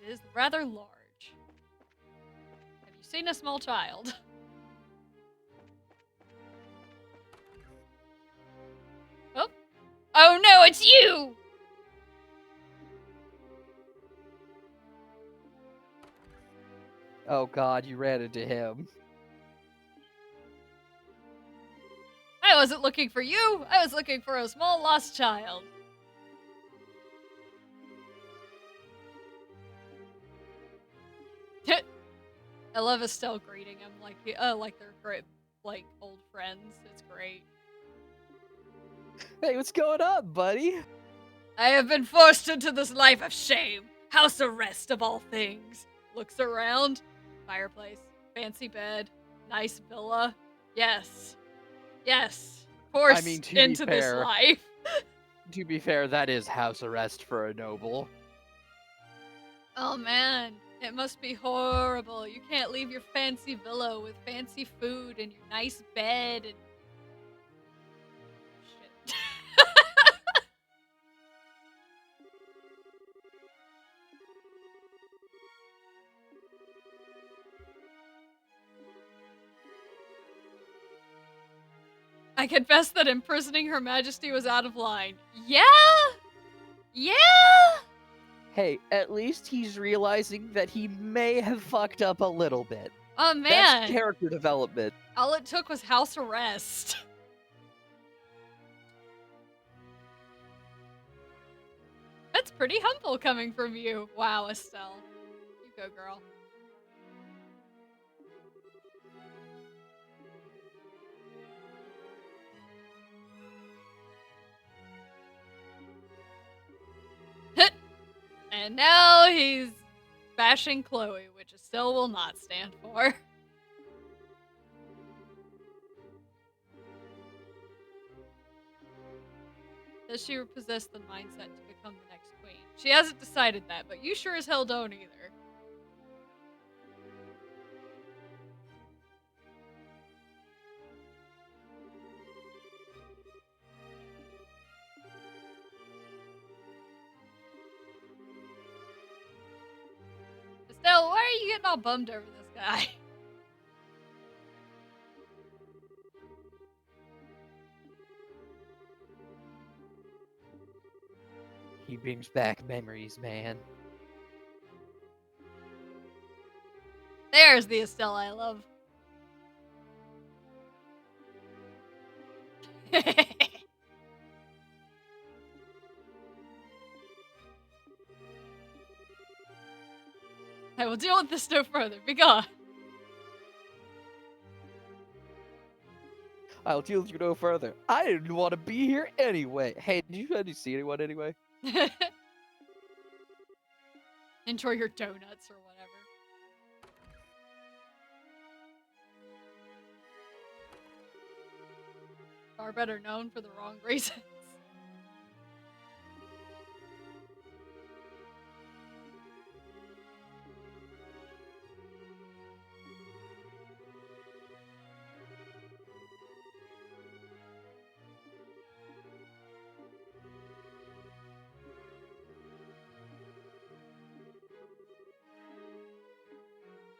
It is rather large. Have you seen a small child? Oh no, it's you! Oh god, you ran into him. I wasn't looking for you! I was looking for a small lost child. I love Estelle greeting him like they're great, like old friends. It's great. Hey, what's going on, buddy? I have been forced into this life of shame. House arrest of all things. Looks around. Fireplace. Fancy bed. Nice villa. Yes. Yes. Forced mean, to be into this fair- life. To be fair, that is house arrest for a noble. Oh man, it must be horrible. You can't leave your fancy villa with fancy food and your nice bed and shit. I confess that imprisoning Her Majesty was out of line. Yeah? Yeah? Hey, at least he's realizing that he may have fucked up a little bit. Oh man. That's character development. All it took was house arrest. That's pretty humble coming from you. Wow, Estelle. You go, girl. And now he's bashing Chloe, which Estelle will not stand for. Does she possess the mindset to become the next queen? She hasn't decided that, but you sure as hell don't either. Estelle, why are you getting all bummed over this guy? He brings back memories, man. There's the Estelle I love. I will deal with this no further. Be gone. I'll deal with you no further. I didn't want to be here anyway. Hey, did you see anyone anyway? Enjoy your donuts or whatever. Far better known for the wrong reasons.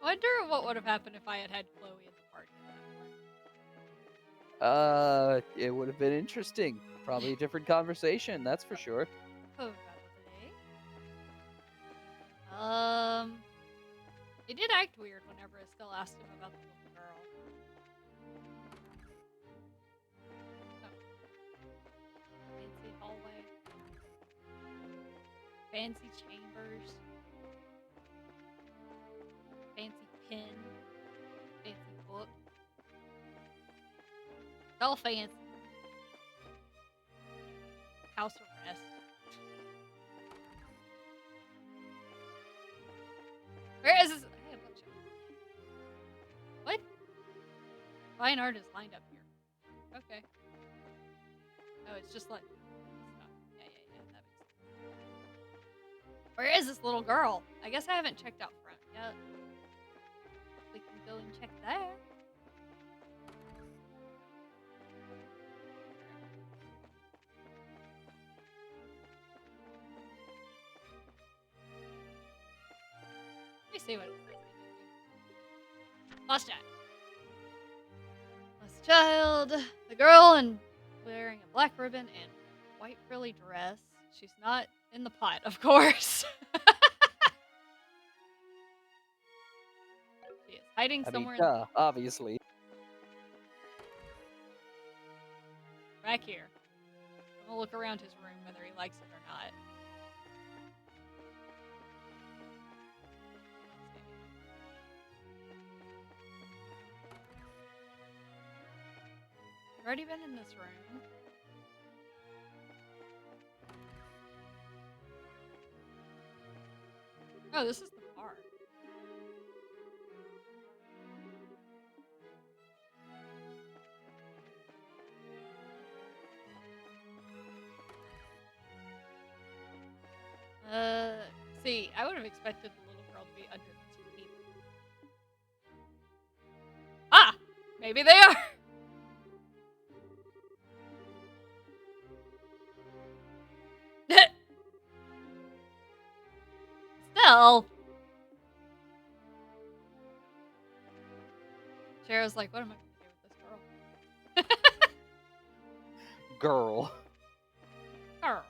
I wonder what would have happened if I had had Chloe at the party at that point. It would have been interesting. Probably a different conversation, that's for sure. Oh, he did act weird whenever Estelle asked him about the little girl. Oh. Fancy hallway. Fancy chambers. Fancy pen. Fancy book. It's all fancy. House arrest. Where is this? Hey, a bookshelf. What? Fine art is lined up here. Okay. Oh, it's just like stuff. Yeah. That makes sense. Where is this little girl? I guess I haven't checked out front yet. We can go and check there. Let me see what it says. Lost child. Lost child. The girl in wearing a black ribbon and white frilly dress. She's not in the pot, of course. She is hiding somewhere in obviously. back here. I'm gonna look around his room whether he likes it or not. I've already been in this room. Oh, this is the bar. See, I would have expected the little girl to be under the table. Ah! Maybe they are! Still. Cheryl's like, what am I going to do with this girl? Girl. Girl.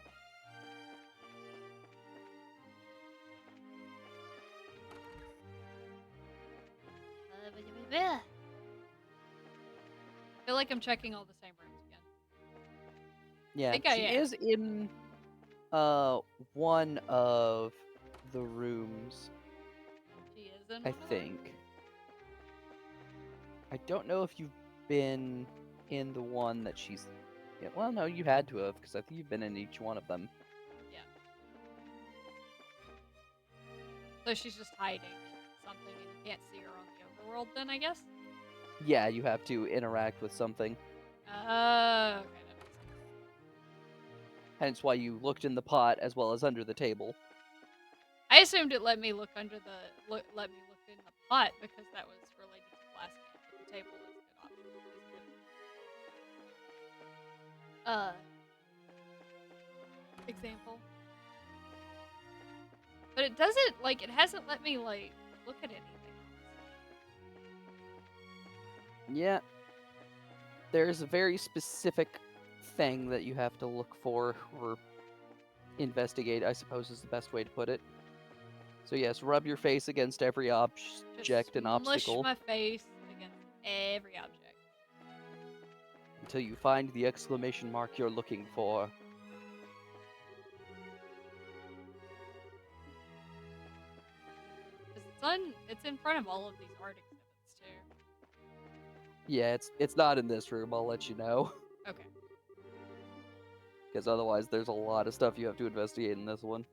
I feel like I'm checking all the same rooms again. Yeah, think I she am. is in one of the rooms, She is in I one of them? think. I don't know if you've been in the one that she's. Yeah, well, no, you had to have, because I think you've been in each one of them. So she's just hiding in something and you can't see her on the overworld then, I guess? Yeah, you have to interact with something. Oh, okay, that makes sense. Hence why you looked in the pot as well as under the table. I assumed it let me look under the let me look in the pot because that was related to the last game, but the table is a good option. Example. But it doesn't like it hasn't let me like look at anything else. Yeah. There's a very specific thing that you have to look for or investigate, I suppose is the best way to put it. So yes, rub your face against every object Just and obstacle mush my face against every object. until you find the exclamation mark you're looking for. 'Cause it's in front of all of these art exhibits too. Yeah, it's not in this room, I'll let you know. Okay. Because otherwise there's a lot of stuff you have to investigate in this one.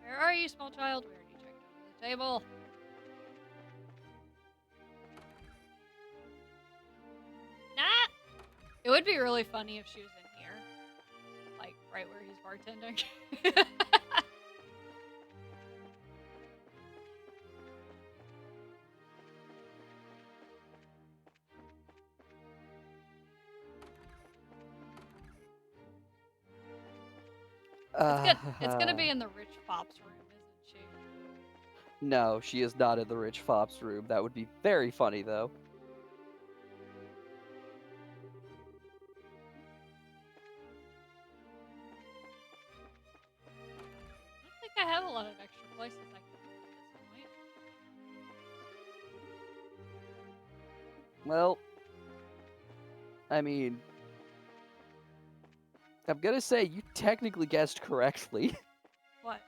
Where are you, small child? We already checked under the table. Nah! It would be really funny if she was in here. Like, right where he's bartending. It's gonna be in the rich fop's room, isn't she? No, she is not in the rich fop's room. That would be very funny, though. I don't think I have a lot of extra places I can go at this point. Well, I mean, I'm gonna say you technically guessed correctly. What?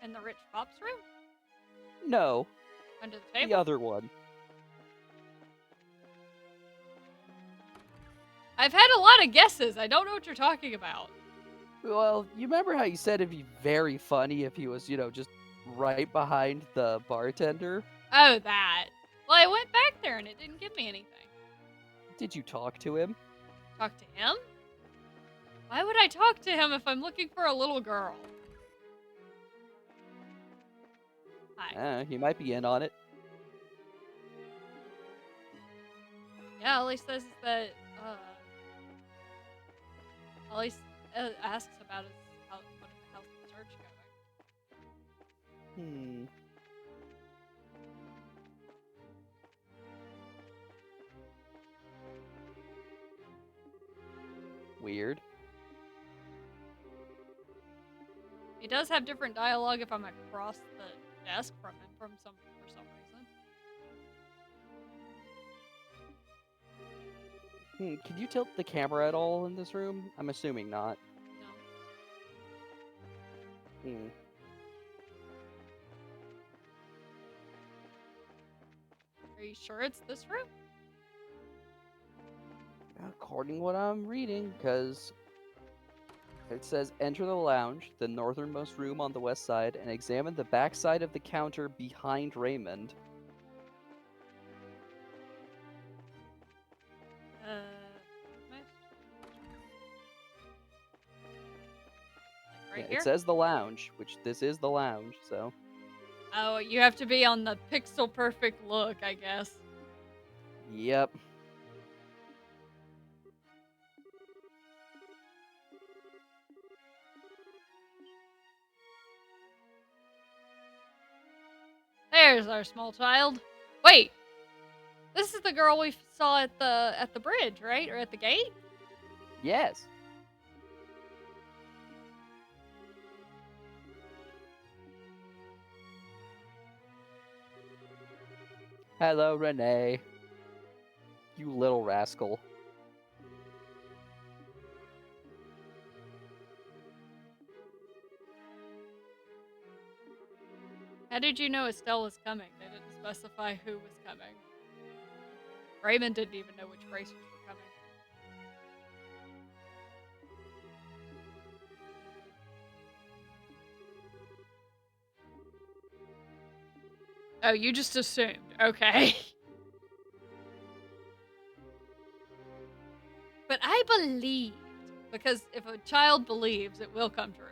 In the rich fop's room? No, Under the the table? other one. I've had a lot of guesses. I don't know what you're talking about. Well, you remember how you said it'd be very funny if he was, just right behind the bartender? Oh, that. Well, I went back there and it didn't give me anything. Did you talk to him? Talk to him? Why would I talk to him if I'm looking for a little girl? Hi. He might be in on it. Yeah, all he says is that, all he asks about is how's the search going. Weird. He does have different dialogue if I'm across the desk from him for some reason. Can you tilt the camera at all in this room? I'm assuming not. No. Are you sure it's this room? According to what I'm reading, because it says enter the lounge, the northernmost room on the west side, and examine the back side of the counter behind Raymond. Right Yeah, here? it says the lounge, which this is the lounge, so. Oh, you have to be on the pixel perfect look, I guess. Yep. There's our small child. Wait, this is the girl we saw at the bridge, right? Or at the gate? Yes. Hello, Renee. You little rascal. How did you know Estelle was coming? They didn't specify who was coming. Raymond didn't even know which racers were coming. Oh, you just assumed. Okay. But I believed. Because if a child believes, it will come true.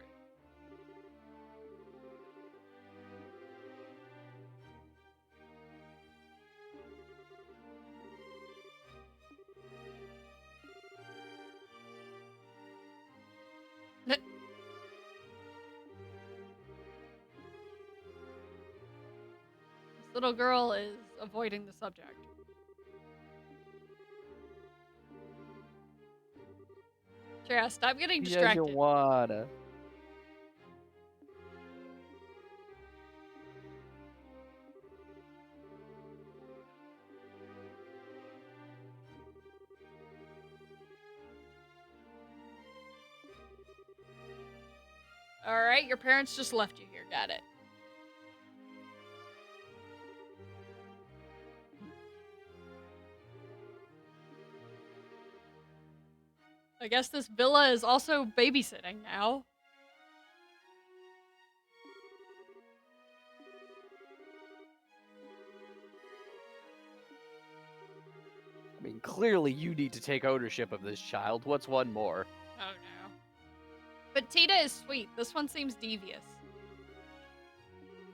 This little girl is avoiding the subject. Shara, stop getting Yes, distracted. you wanna. Alright, your parents just left you here. Got it. I guess this villa is also babysitting now. I mean, clearly you need to take ownership of this child. What's one more? Oh no. But Tita is sweet. This one seems devious.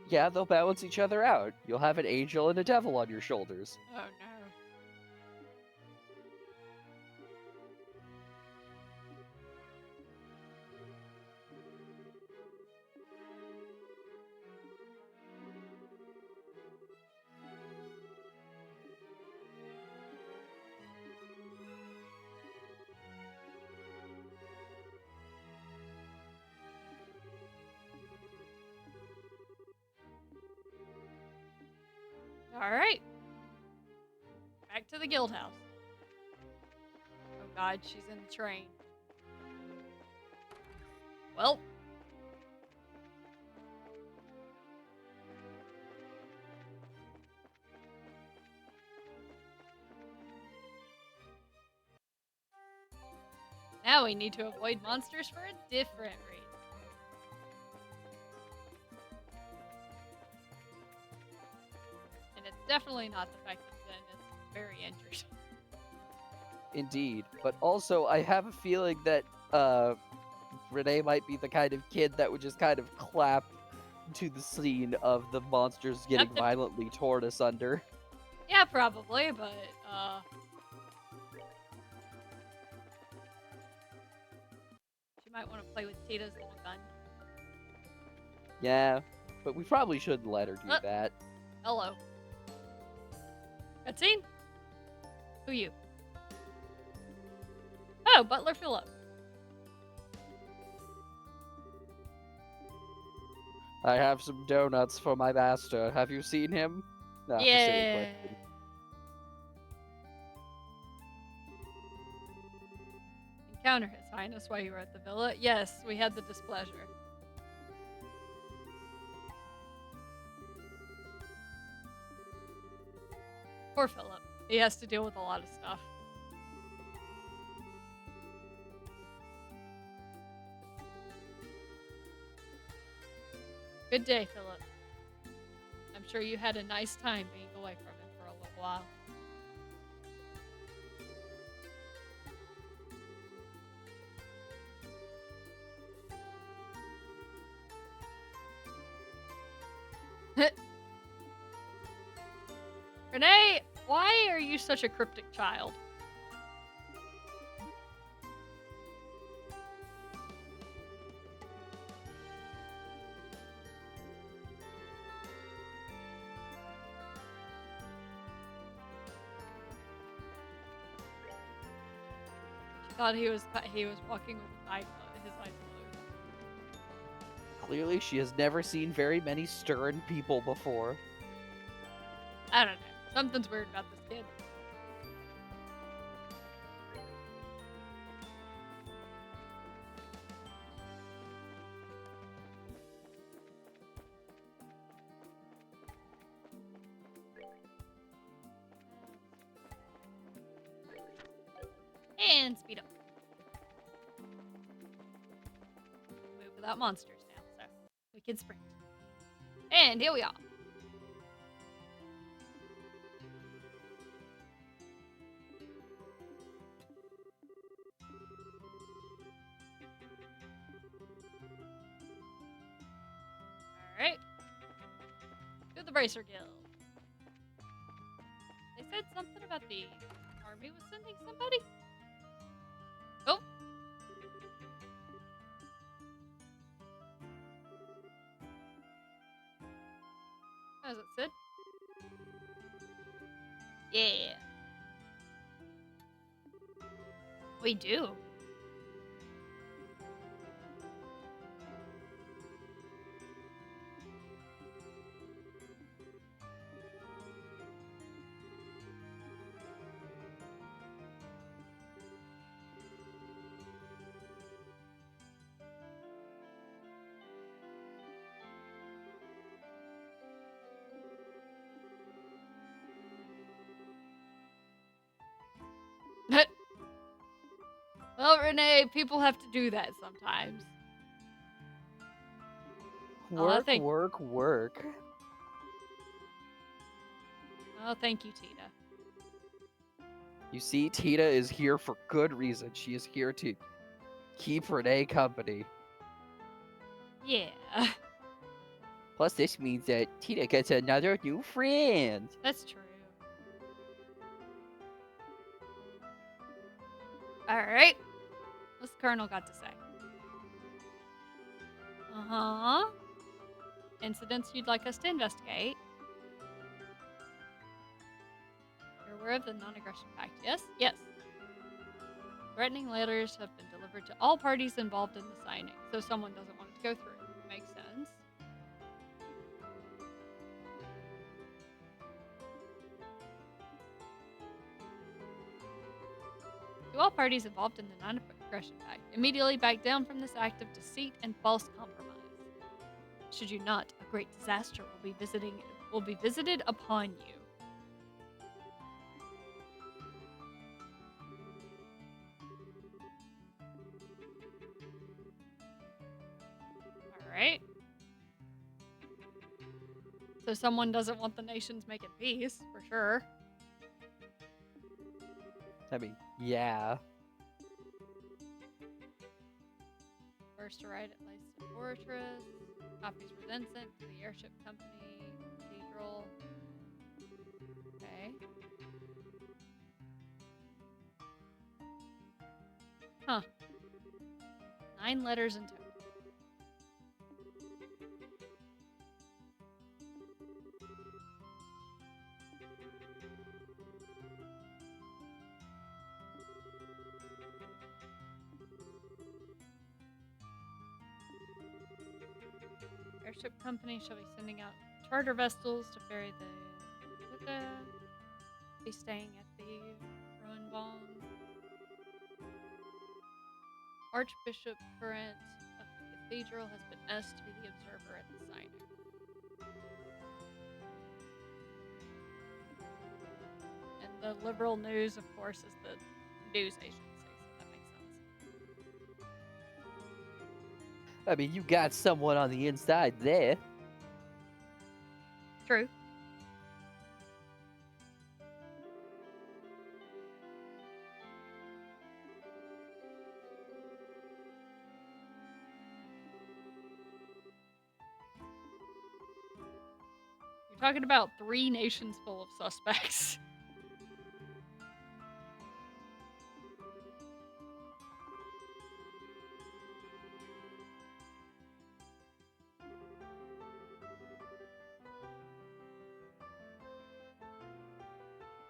Yeah, they'll balance each other out. You'll have an angel and a devil on your shoulders. Oh no. Alright. Back to the guild house. Oh god, she's in the train. Well. Now we need to avoid monsters for a different reason. And it's definitely not the fact that Zen is very injured. Indeed. But also, I have a feeling that Renee might be the kind of kid that would just kind of clap to the scene of the monsters getting violently torn asunder. Yeah, probably, but she might want to play with Tita's little gun. Yeah, but we probably shouldn't let her do that. Hello. Cutscene? Who you? Oh, Butler Phillip. I have some donuts for my master. Have you seen him? Ah, a silly Yeah. question. Encounter His Highness while you were at the villa. Yes, we had the displeasure. Poor Philip. He has to deal with a lot of stuff. Good day, Philip. I'm sure you had a nice time being away from him for a little while. Renee, why are you such a cryptic child? She thought he was walking with his eyes closed. Clearly, she has never seen very many stern people before. I don't know. Something's weird about this kid. And speed up. Move without monsters now, so we can sprint. And here we are. Alright. To the Bracer Guild. They said something about the army was sending somebody? Oh. How's it, Sid? Yeah. We do. Well, Renee, people have to do that sometimes. Work, thank- work. Oh, thank you, Tita. You see, Tita is here for good reason. She is here to keep Renee company. Yeah. Plus, this means that Tita gets another new friend. That's true. Alright. What's the Colonel got to say? Uh-huh. Incidents you'd like us to investigate. You're aware of the non-aggression pact, yes? Yes. Threatening letters have been delivered to all parties involved in the signing, so someone doesn't want it to go through. Makes sense. To all parties involved in the non-aggression pact, immediately back down from this act of deceit and false compromise. Should you not, a great disaster will be visited upon you. Alright. So someone doesn't want the nations making peace, for sure. I mean, yeah. First to arrive at Lyston Fortress. Copies were then sent to the airship company, cathedral. Okay. Huh. 9 letters in total. Airship company shall be sending out charter vessels to ferry the be staying at the Roenbong. Archbishop Current of the Cathedral has been asked to be the observer at the signing. the liberal news, of course, is the news agency, so that makes sense. I mean, you got someone on the inside there. True. You're talking about 3 nations full of suspects.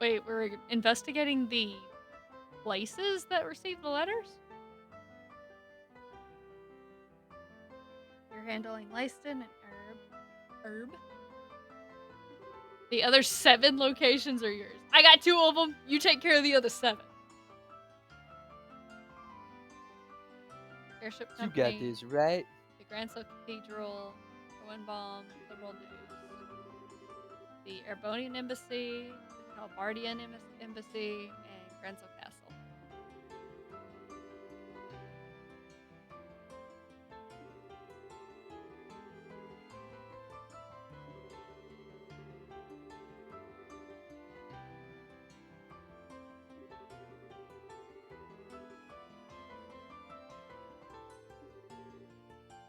Wait, we're investigating the places that received the letters? You're handling Lyston and Herb. The other 7 locations are yours. I got 2 of them. You take care of the other 7. Airship You Company, got this, right? the Gransel Cathedral, Hohenbaum, Liberal News, the Erbonian Embassy, the Calbardian Embassy, and Gransel Castle.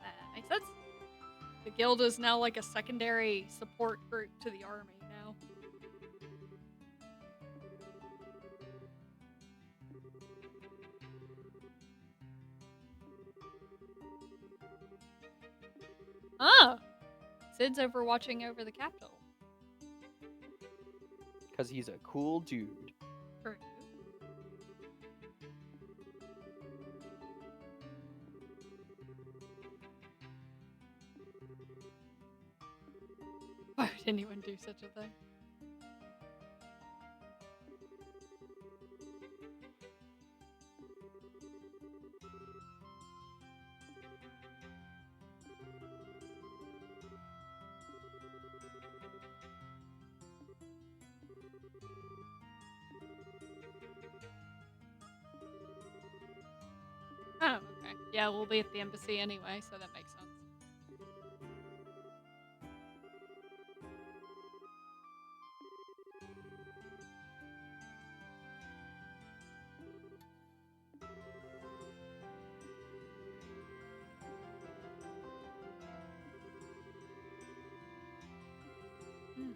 That makes sense. The guild is now like a secondary support group to the army now. Ah! Sid's watching over the capital. Because he's a cool dude. True. Why would anyone do such a thing? Oh, okay. Yeah, we'll be at the embassy anyway, so that makes sense. Mhm.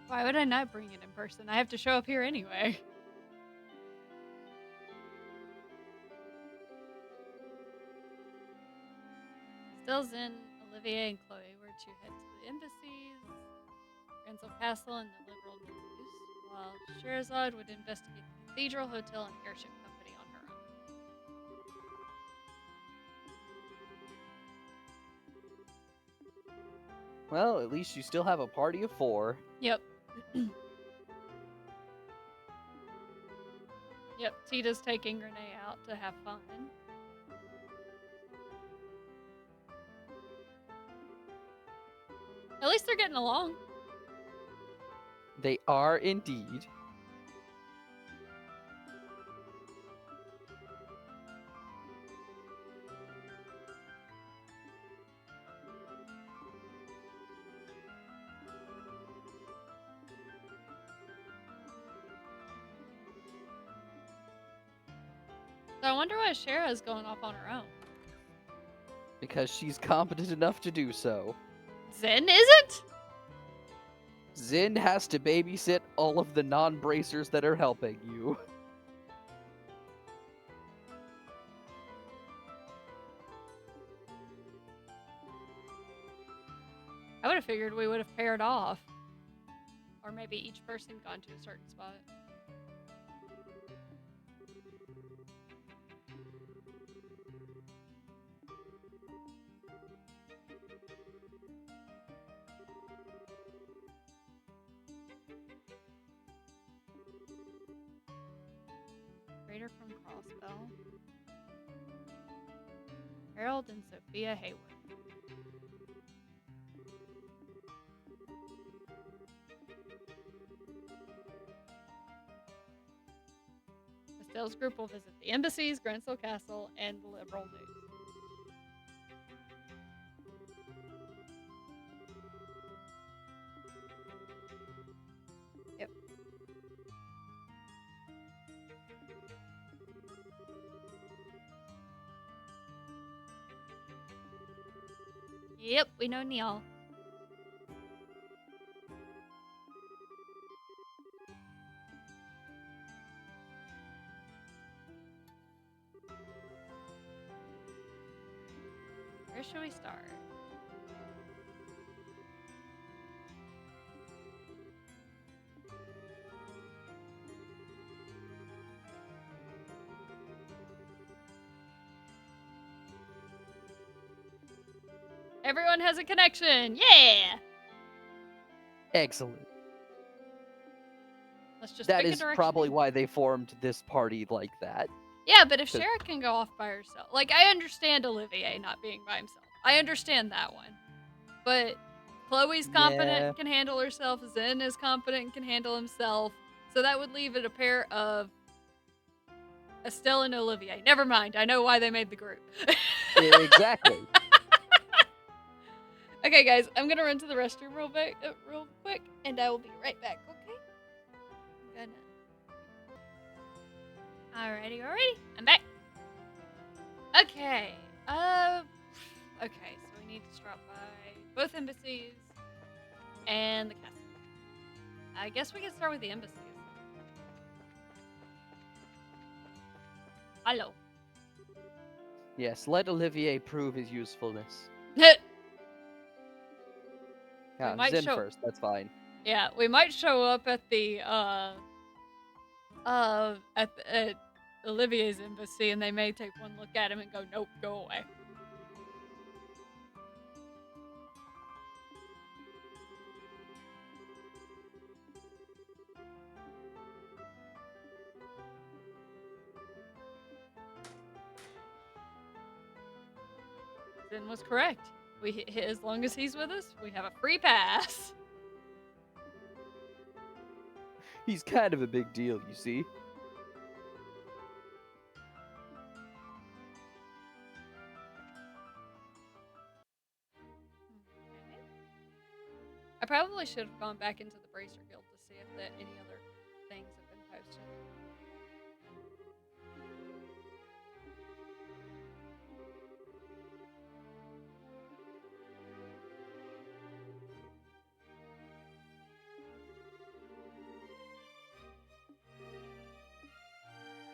Why would I not bring it in person? I have to show up here anyway. Still Zen, Olivier, and Chloe were to head to the embassies, Gransel Castle, and the Liberal News, while Sherazade would investigate the Cathedral, Hotel, and Airship Company on her own. Well, at least you still have a party of 4. Yep. Yep, Tita's taking Renee out to have fun. At least they're getting along. They are indeed. So I wonder why Shara's going off on her own. Because she's competent enough to do so. Zen isn't? Zin has to babysit all of the non-bracers that are helping you. I would have figured we would have paired off. Or maybe each person gone to a certain spot. Raider from Crossbell. Harold and Sophia Hayward. Sales group will visit the embassies, Gransel Castle, and the Liberal News. Yep. Yep, we know Neil. Where should we start? Everyone has a connection. Yeah. Excellent. Let's just That pick a is direction. probably why they formed this party like that. Yeah, but if 'Cause- Shara can go off by herself, like I understand Olivier not being by himself. I understand that one. But Chloe's competent Yeah. and can handle herself. Zen is competent and can handle himself. So that would leave it a pair of Estelle and Olivier. Never mind. I know why they made the group. Exactly. Okay, guys, I'm gonna run to the restroom real quick, and I will be right back. Okay? I'm gonna. Alrighty. I'm back. Okay. Okay. So we need to stop by both embassies and the castle. I guess we can start with the embassies. Hello. Yes, let Olivier prove his usefulness. Yeah, might Zen show- first. That's fine. Yeah, we might show up at the at Olivier's embassy, and they may take one look at him and go, "Nope, go away." Zen was correct. As long as he's with us, we have a free pass. He's kind of a big deal, you see. Okay. I probably should have gone back into the Bracer Guild to see if any other things have been posted.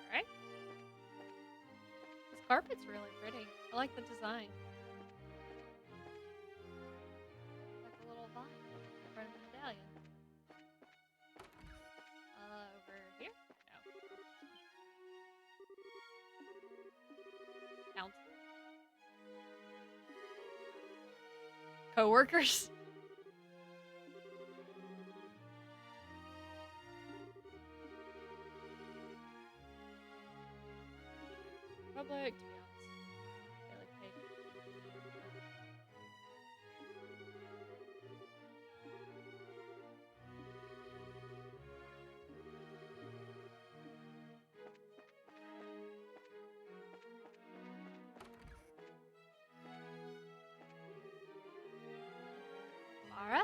Alright. This carpet's really pretty. I like the design. Like a little vine in front of the medallion. Over here? No. Council. Co-workers? Public, to be honest. They like paid. Mara?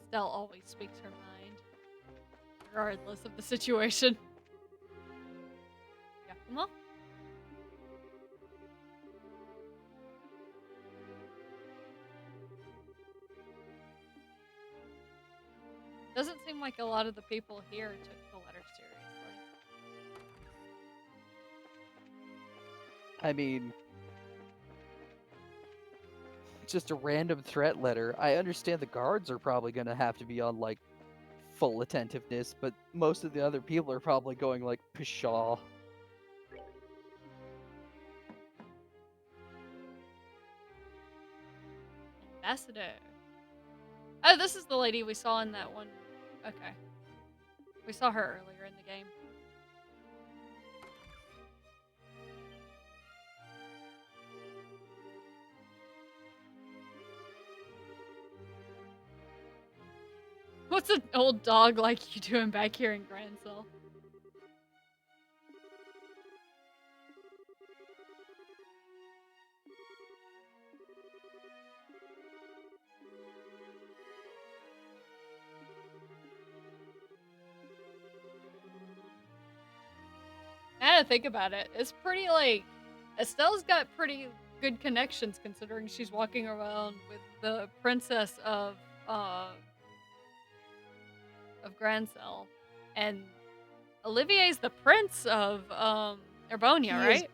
Estelle always speaks her mind, regardless of the situation. Giacomo? Doesn't seem like a lot of the people here took the letter seriously. I mean, just a random threat letter. I understand the guards are probably going to have to be on, like, full attentiveness, but most of the other people are probably going, like, pshaw. Ambassador. Oh, this is the lady we saw in that one. Okay. We saw her earlier in the game. What's an old dog like you doing back here in Grancel? Now to think about it, it's pretty like Estelle's got pretty good connections considering she's walking around with the princess of Grancel, and Olivier's the prince of Erbonia, He is right?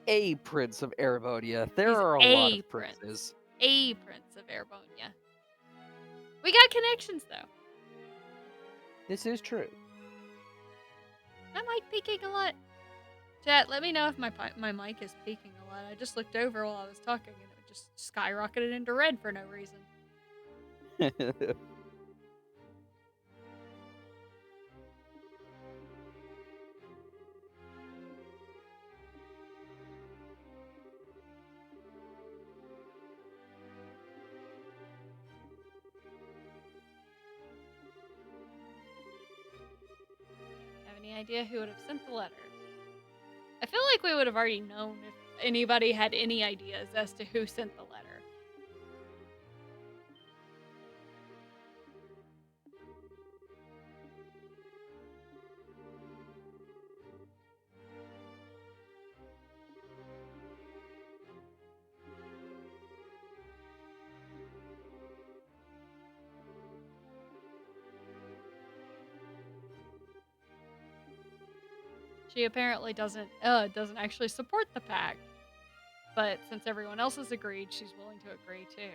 a prince of Erebonia. There He's are a lot a of princes. A prince of Erbonia. We got connections though. This is true. My mic peaking a lot. Chat, let me know if my mic is peaking a lot. I just looked over while I was talking and it just skyrocketed into red for no reason. Have any idea who would have sent the letter? I feel like we would have already known if anybody had any ideas as to who sent the letter. She apparently doesn't actually support the pact, but since everyone else has agreed, she's willing to agree too.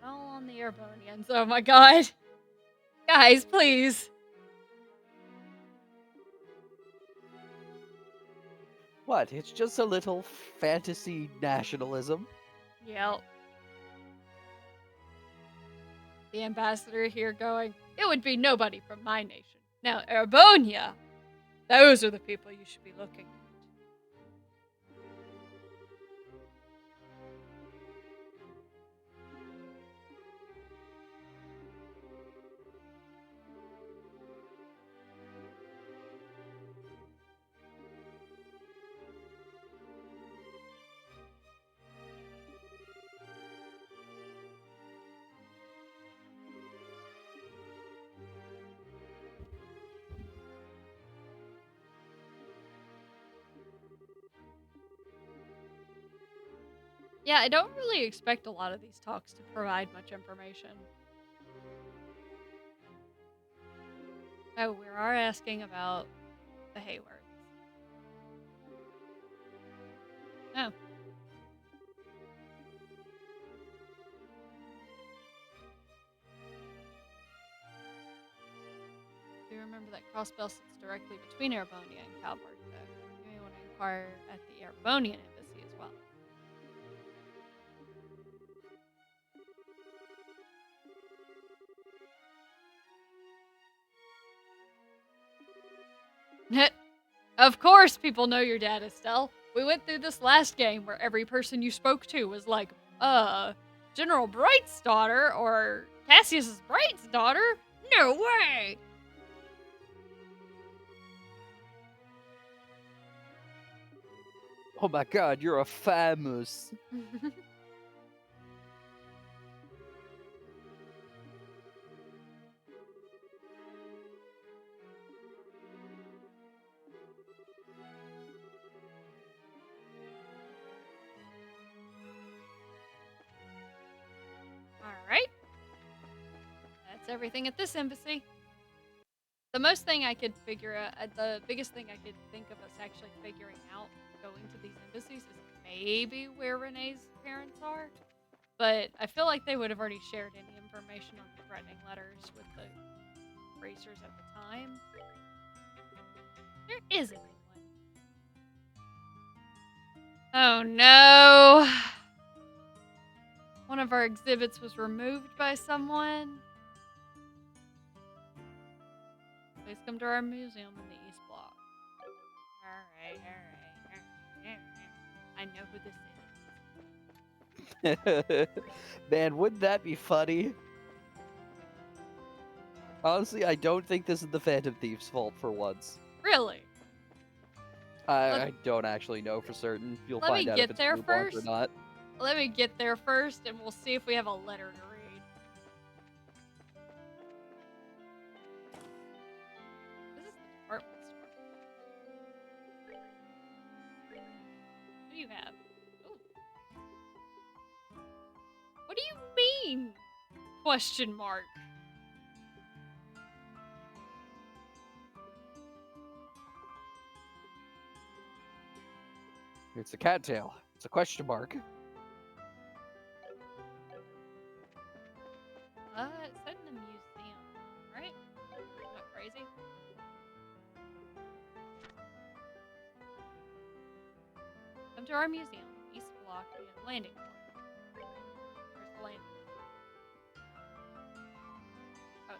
I'm all on the Erebonians. Oh my god. Guys, please. What? It's just a little fantasy nationalism. Yep. The ambassador here going, it would be nobody from my nation. Now, Erebonia, those are the people you should be looking at. Yeah, I don't really expect a lot of these talks to provide much information. Oh, we are asking about the Haywards. Oh. Do you remember that crossbell sits directly between Erebonia and Calvert, though? You may want to inquire at the Erebonian embassy as well. Of course people know your dad, Estelle. We went through this last game where every person you spoke to was like, General Bright's daughter or Cassius Bright's daughter? No way! Oh my god, you're a famous. Alright. That's everything at this embassy. The most thing I could figure out, the biggest thing I could think of us actually figuring out going to these embassies is maybe where Renee's parents are. But I feel like they would have already shared any information on the threatening letters with the racers at the time. There isn't anyone. Oh no! One of our exhibits was removed by someone. Please come to our museum in the East Block. Alright. I know who this is. Man, wouldn't that be funny? Honestly, I don't think this is the Phantom Thief's fault for once. Really? I don't actually know for certain. You'll Let me find out get if it's there Blue Block or first. not. Let me get there first and we'll see if we have a letter to read. This is the department store. What do you have? Ooh. What do you mean? Question mark. It's a cattail. It's a question mark. It said in the museum, right? Am I crazy? Come to our museum, East Block, landing port. Where's the landing? Oh, it's up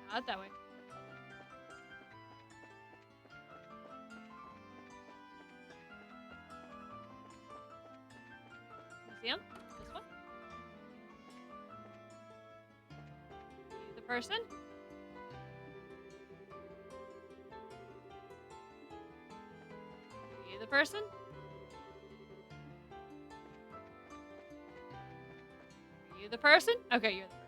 there. Not that way. Museum? This one? You the person? You the person? Are you the person? Okay, you're the person.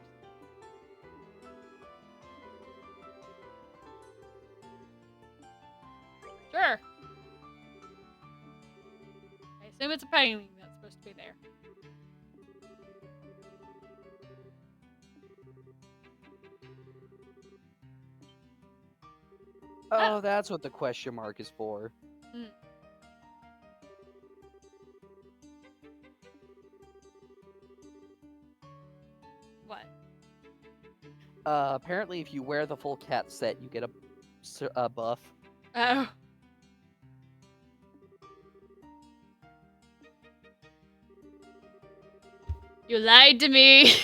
Sure. I assume it's a painting that's supposed to be there. Oh, that's what the question mark is for. What? Apparently, if you wear the full cat set, you get a buff. Oh. You lied to me.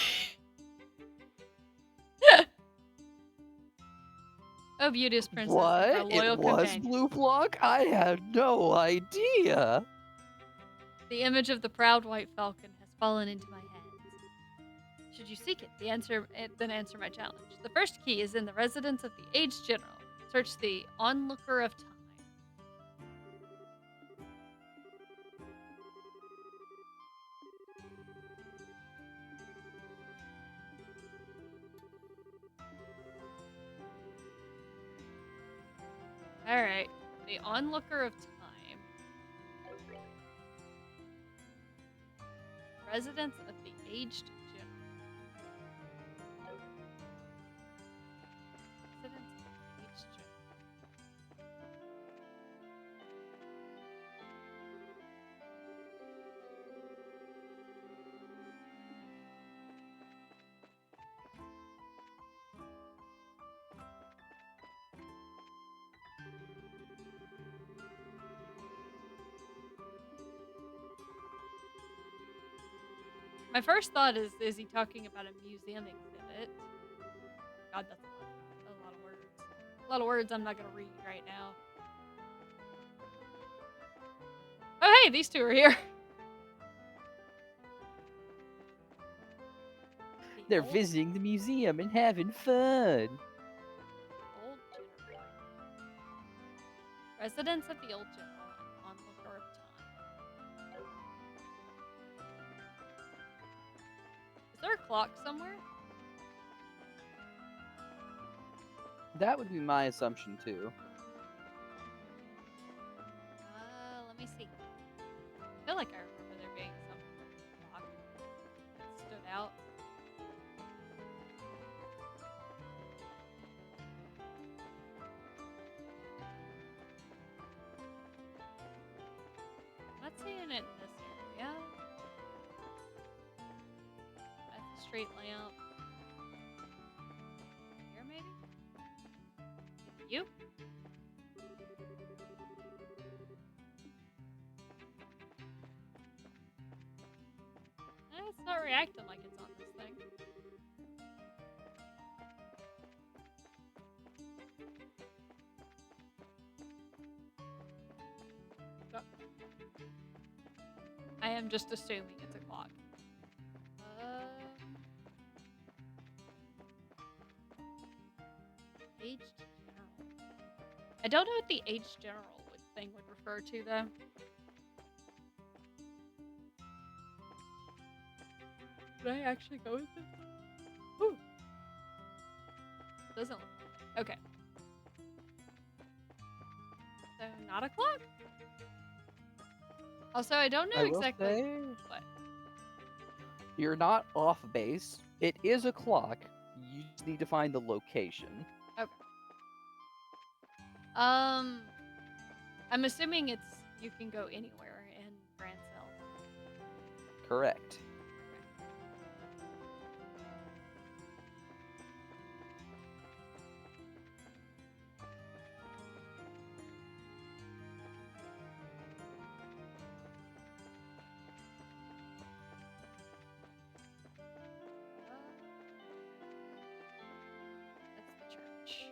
Oh, beauteous princess, and her What? loyal It was companion. Blue Block? I had no idea. The image of the proud white falcon has fallen into my hands. Should you seek it, then answer my challenge. The first key is in the residence of the aged general. Search the onlooker of time. Alright. The onlooker of time. Residence of the aged general. Residence of the aged general. My first thought is he talking about a museum exhibit? God, that's a lot of words. A lot of words I'm not gonna read right now. Oh, hey, these two are here. They're Old- visiting the museum and having fun. Old general. Residence of the old general and onlooker of time. Is there a clock somewhere? That would be my assumption too. Let me see. I feel like I remember there being some clock that stood out. seeing it in this area. That's a street lamp. Here, maybe? You? It's not reacting like it's on this thing. I am just assuming it's a clock. Aged general. I don't know what the aged general thing would refer to though. Did I actually go with this? Ooh. Doesn't look like it. Okay. So not a clock. Also, I don't know I will exactly say, what. you're not off base. It is a clock. You just need to find the location. Okay. I'm assuming you can go anywhere in Grand Cell. Correct. That's the church.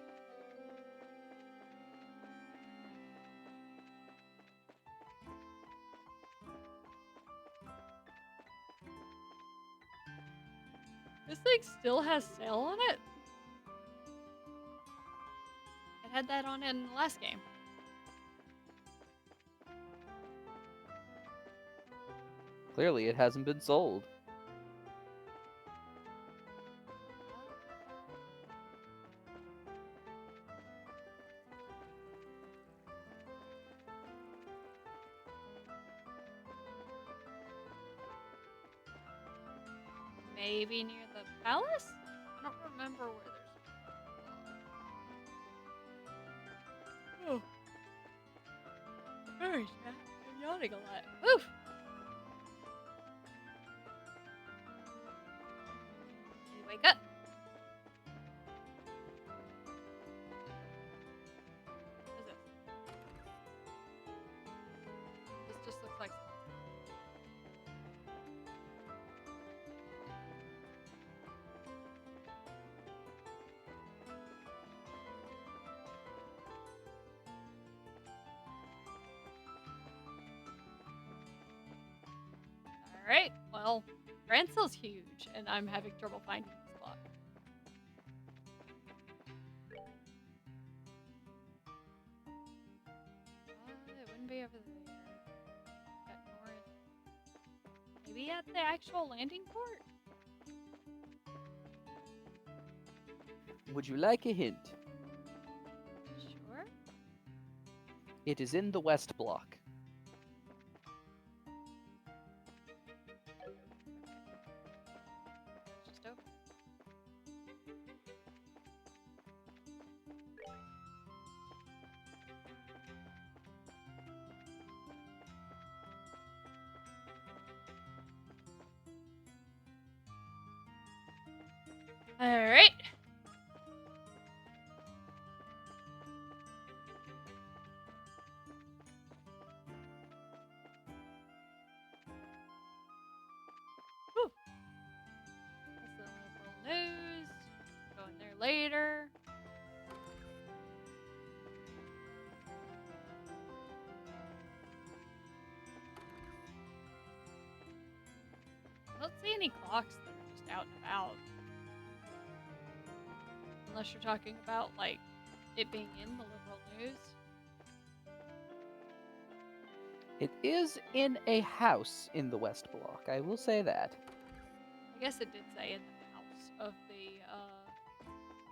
This thing still has sail on it? It had that on it in the last game. Clearly, it hasn't been sold. Maybe near the palace? I don't remember where there's. Oh. Sorry, Jack. I'm yawning a lot. Woof! Can you wake up? What is this? This just looks like. Alright, well, Grand Cell's huge, and I'm having trouble finding this clock. It wouldn't be over there. Got north. Maybe at the actual landing port? Would you like a hint? Sure. It is in the West Block. Just over. Alright. Whew. That's the local news. Go in there later. I don't see any clocks that are just out and about. Unless you're talking about, like, it being in the liberal news. It is in a house in the West Block, I will say that. I guess it did say in the house of the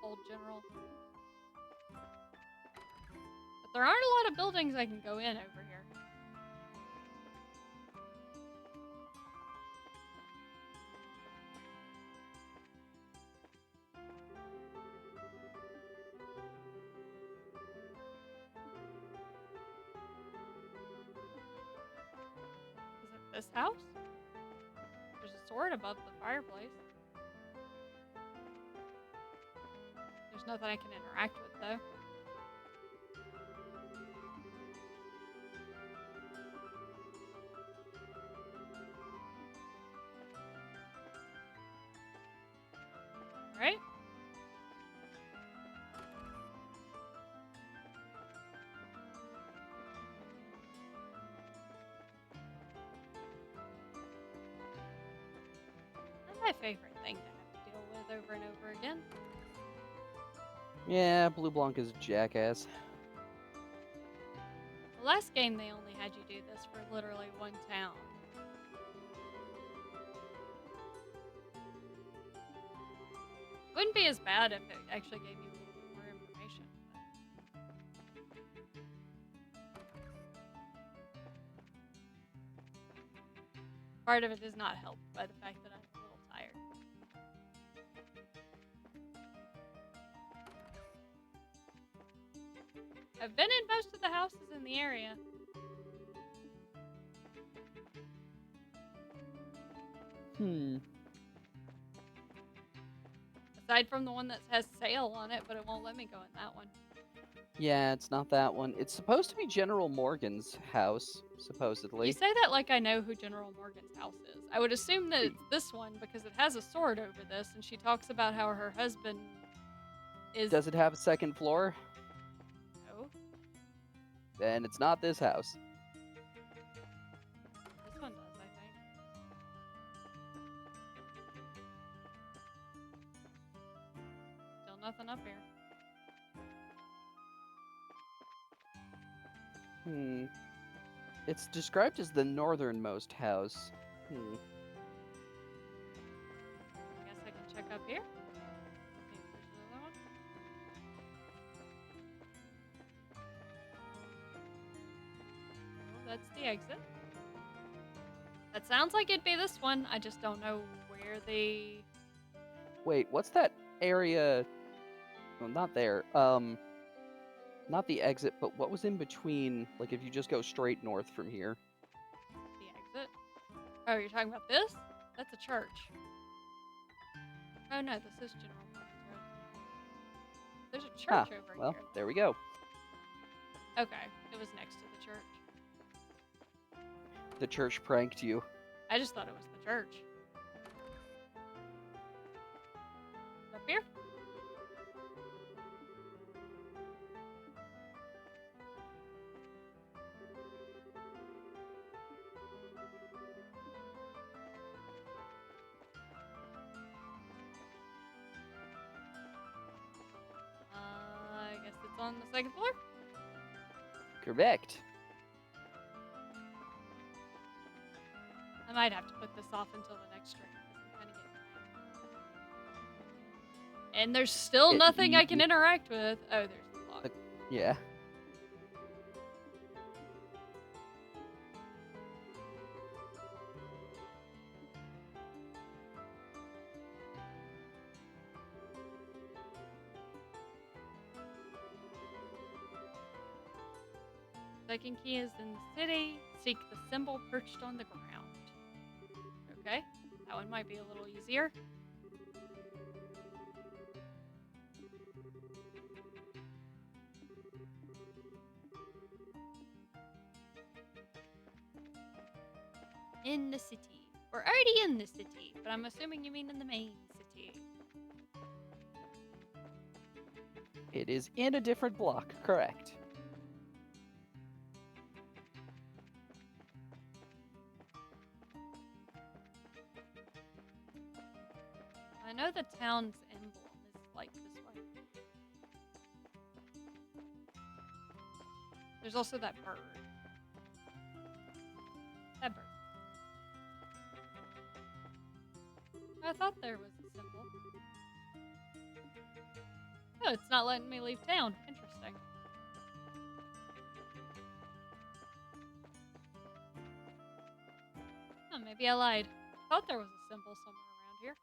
old general. But there aren't a lot of buildings I can go in over here. this house? There's a sword above the fireplace. There's nothing I can interact with, though. Right? Not my favorite thing to have to deal with over and over again. Yeah, Blue Blanc is a jackass. The last game, they only had you do this for literally one town. Wouldn't be as bad if it actually gave you a little bit more information. But part of it is not helped by the fact that I'm a little tired. I've been in most of the houses in the area. Hmm. Aside from the one that has sail on it, but it won't let me go in that one. Yeah, it's not that one. It's supposed to be General Morgan's house, supposedly. You say that like I know who General Morgan's house is. I would assume that it's this one because it has a sword over this, and she talks about how her husband is. Does it have a second floor? No, Then it's not this house. this one does, I think. Still nothing up here. Hmm. It's described as the northernmost house. Hmm. I guess I can check up here. See if there's another one. Oh, that's the exit. That sounds like it'd be this one. I just don't know where the. Wait, what's that area? Well, not there. Not the exit, but what was in between? Like, if you just go straight north from here. The exit? Oh, you're talking about this? That's a church. Oh no, this is General Morgan's Road. There's a church Ah, over well, here. there we go. Okay, it was next to the church. The church pranked you. I just thought it was the church. Up here? I guess it's on the second floor. Correct. I might have to put this off until the next stream. I'm kinda getting tired. And there's still nothing I can interact with. Oh, there's the clock. Yeah. Second key is in the city. Seek the symbol perched on the ground. Okay, that one might be a little easier. In the city. We're already in the city, but I'm assuming you mean in the main city. It is in a different block, correct. I know the town's emblem is like this way. There's also that bird. That bird. I thought there was a symbol. Oh, it's not letting me leave town. Interesting. Oh, maybe I lied. Thought there was a symbol somewhere around here.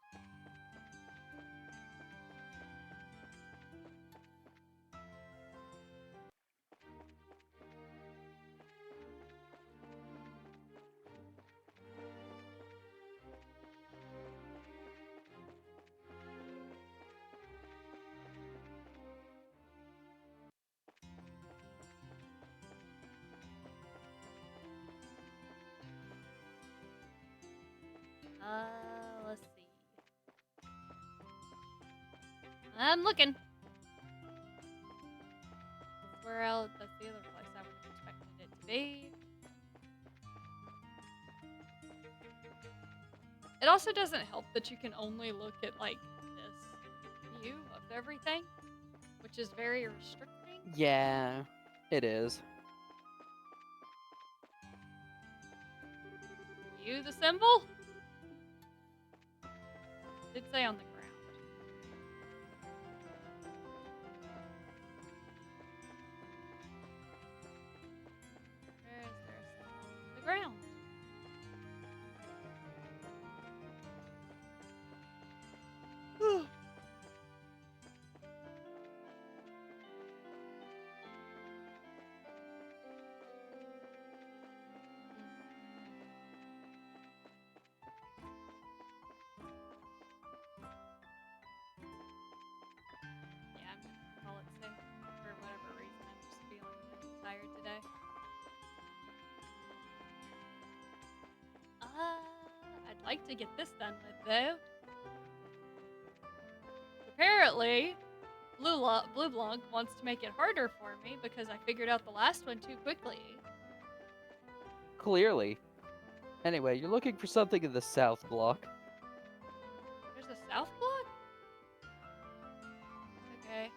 Let's see. I'm looking. Where else? That's the other place I would have expected it to be. It also doesn't help that you can only look at like this view of everything, which is very restricting. Yeah, it is. You the symbol? Did say on the ground. Where is there a symbol? The ground. Yeah, I'm gonna call it safe for whatever reason. I'm just feeling really tired today. I'd like to get this done with though. Apparently, Blue Blanc wants to make it harder for me because I figured out the last one too quickly. Clearly. Anyway, you're looking for something in the south block. There's a south block? Okay.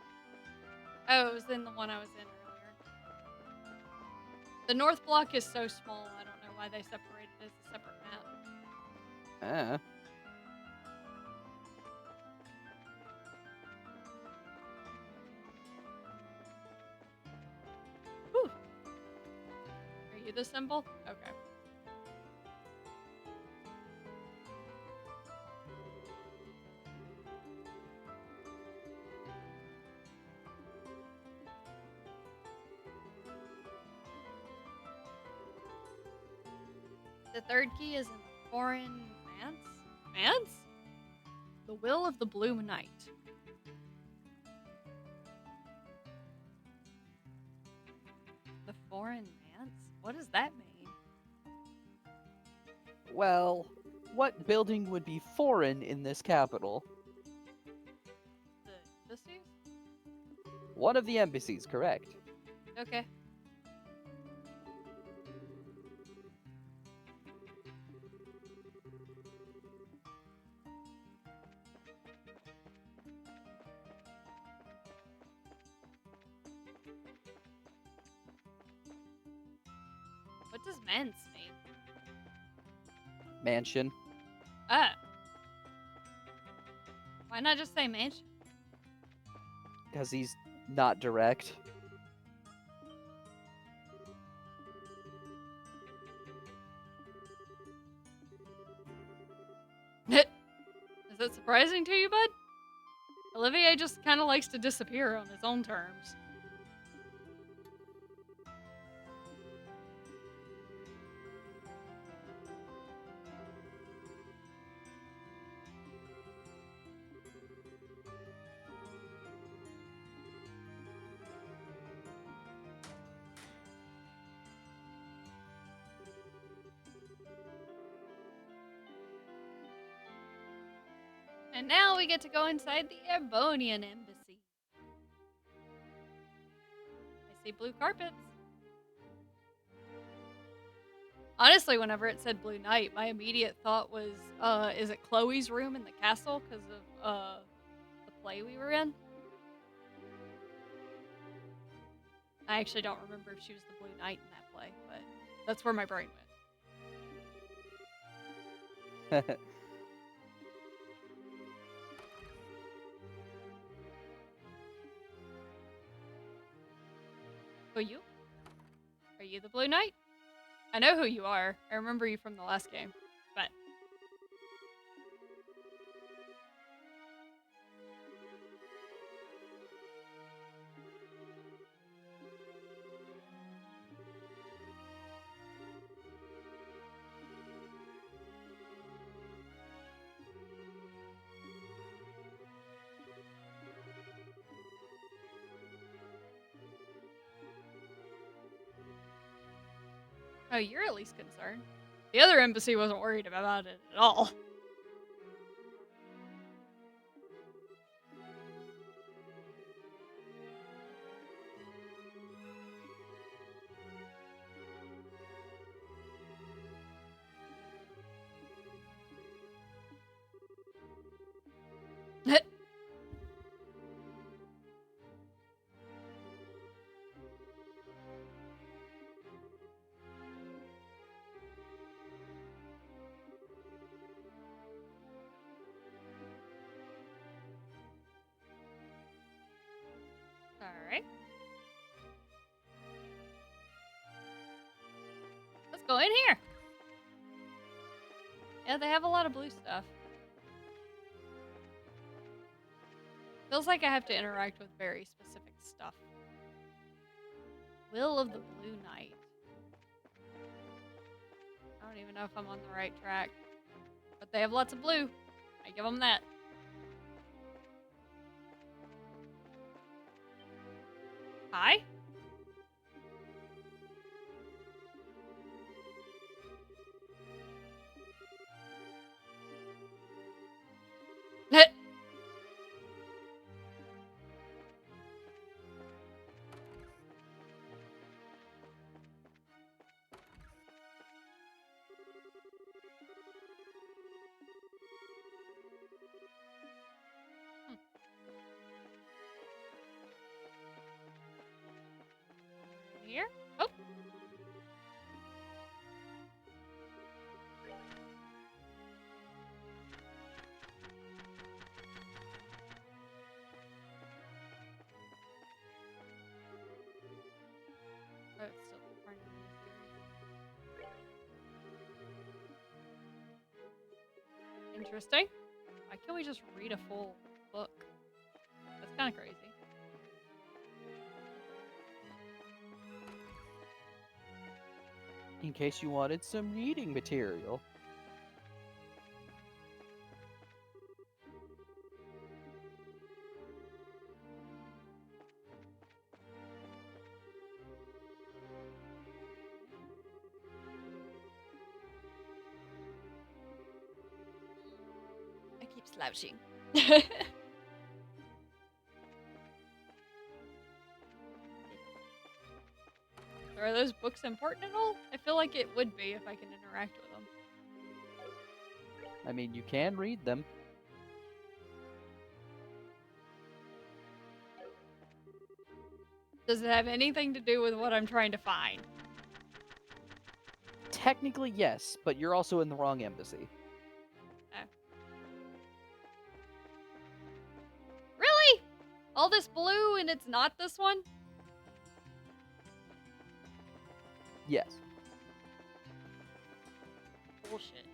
Oh, it was in the one I was in earlier. The north block is so small, I don't know why they separated it as a separate map. Ah. Whew. Are you the symbol? Okay. The third key is in the foreign manse. Manse? The will of the Blue Knight. The foreign manse? What does that mean? Well, what building would be foreign in this capital? The embassies? One of the embassies, correct. Okay. What does manse mean? Mansion. Oh. Why not just say mansion? Because he's not direct. Is that surprising to you, bud? Olivier just kind of likes to disappear on his own terms. And now we get to go inside the Erbonian embassy. I see blue carpets. Honestly, whenever it said Blue Knight, my immediate thought was, is it Chloe's room in the castle because of the play we were in? I actually don't remember if she was the Blue Knight in that play, but that's where my brain went. Who you? Are you the Blue Knight? I know who you are. I remember you from the last game, but... Oh, you're at least concerned. The other embassy wasn't worried about it at all. go in here. Yeah, they have a lot of blue stuff. Feels like I have to interact with very specific stuff. Will of the Blue Knight. I don't even know if I'm on the right track. But they have lots of blue. I give them that. Hi? Here? Oh. Oh, it's still part of the series. Interesting. Why can't we just read a full book? That's kind of crazy. In case you wanted some reading material. I keep slouching. So are those books important at all? I feel like it would be if I can interact with them. I mean, you can read them. Does it have anything to do with what I'm trying to find? Technically, yes, but you're also in the wrong embassy. Really? All this blue and it's not this one? Yes. Bullshit.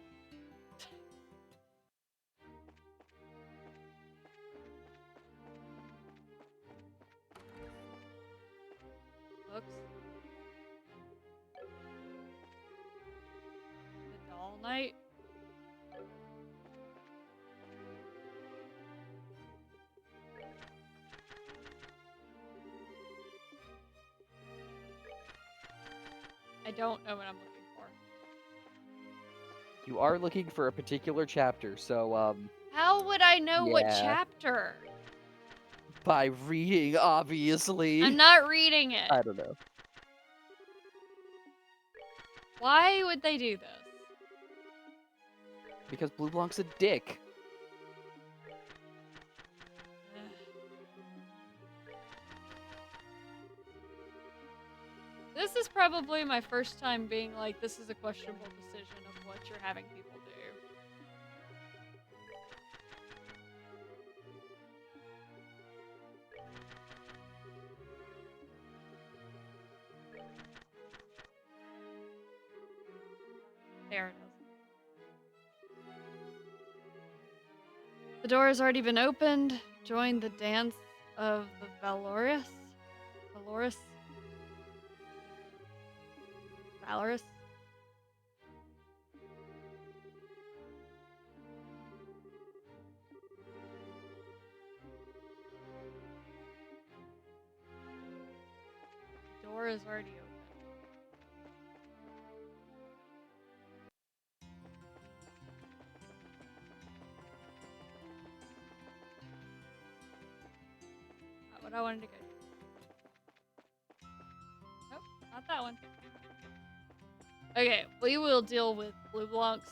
Books. The Doll Knight. I don't know what I'm looking for. You are looking for a particular chapter, so, How would I know what Yeah. chapter? by reading, obviously. I'm not reading it. I don't know. Why would they do this? Because Blue Blanc's a dick. This is probably my first time being like, this is a questionable decision of what you're having people do. There it is. The door has already been opened. Join the dance of the Valorous. Valorous? Valorous? The door is already open. Not what I wanted to go to. Nope, not that one. Okay, we will deal with Blue Blanc's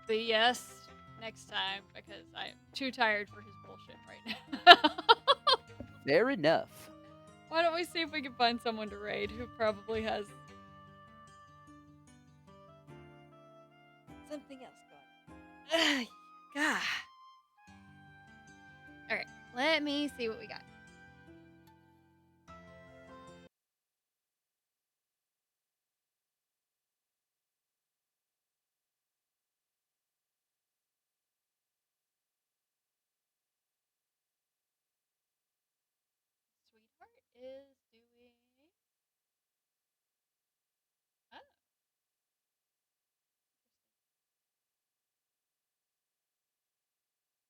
BS next time because I'm too tired for his bullshit right now. Fair enough. Why don't we see if we can find someone to raid who probably has something else going on. God. Alright, let me see what we got. is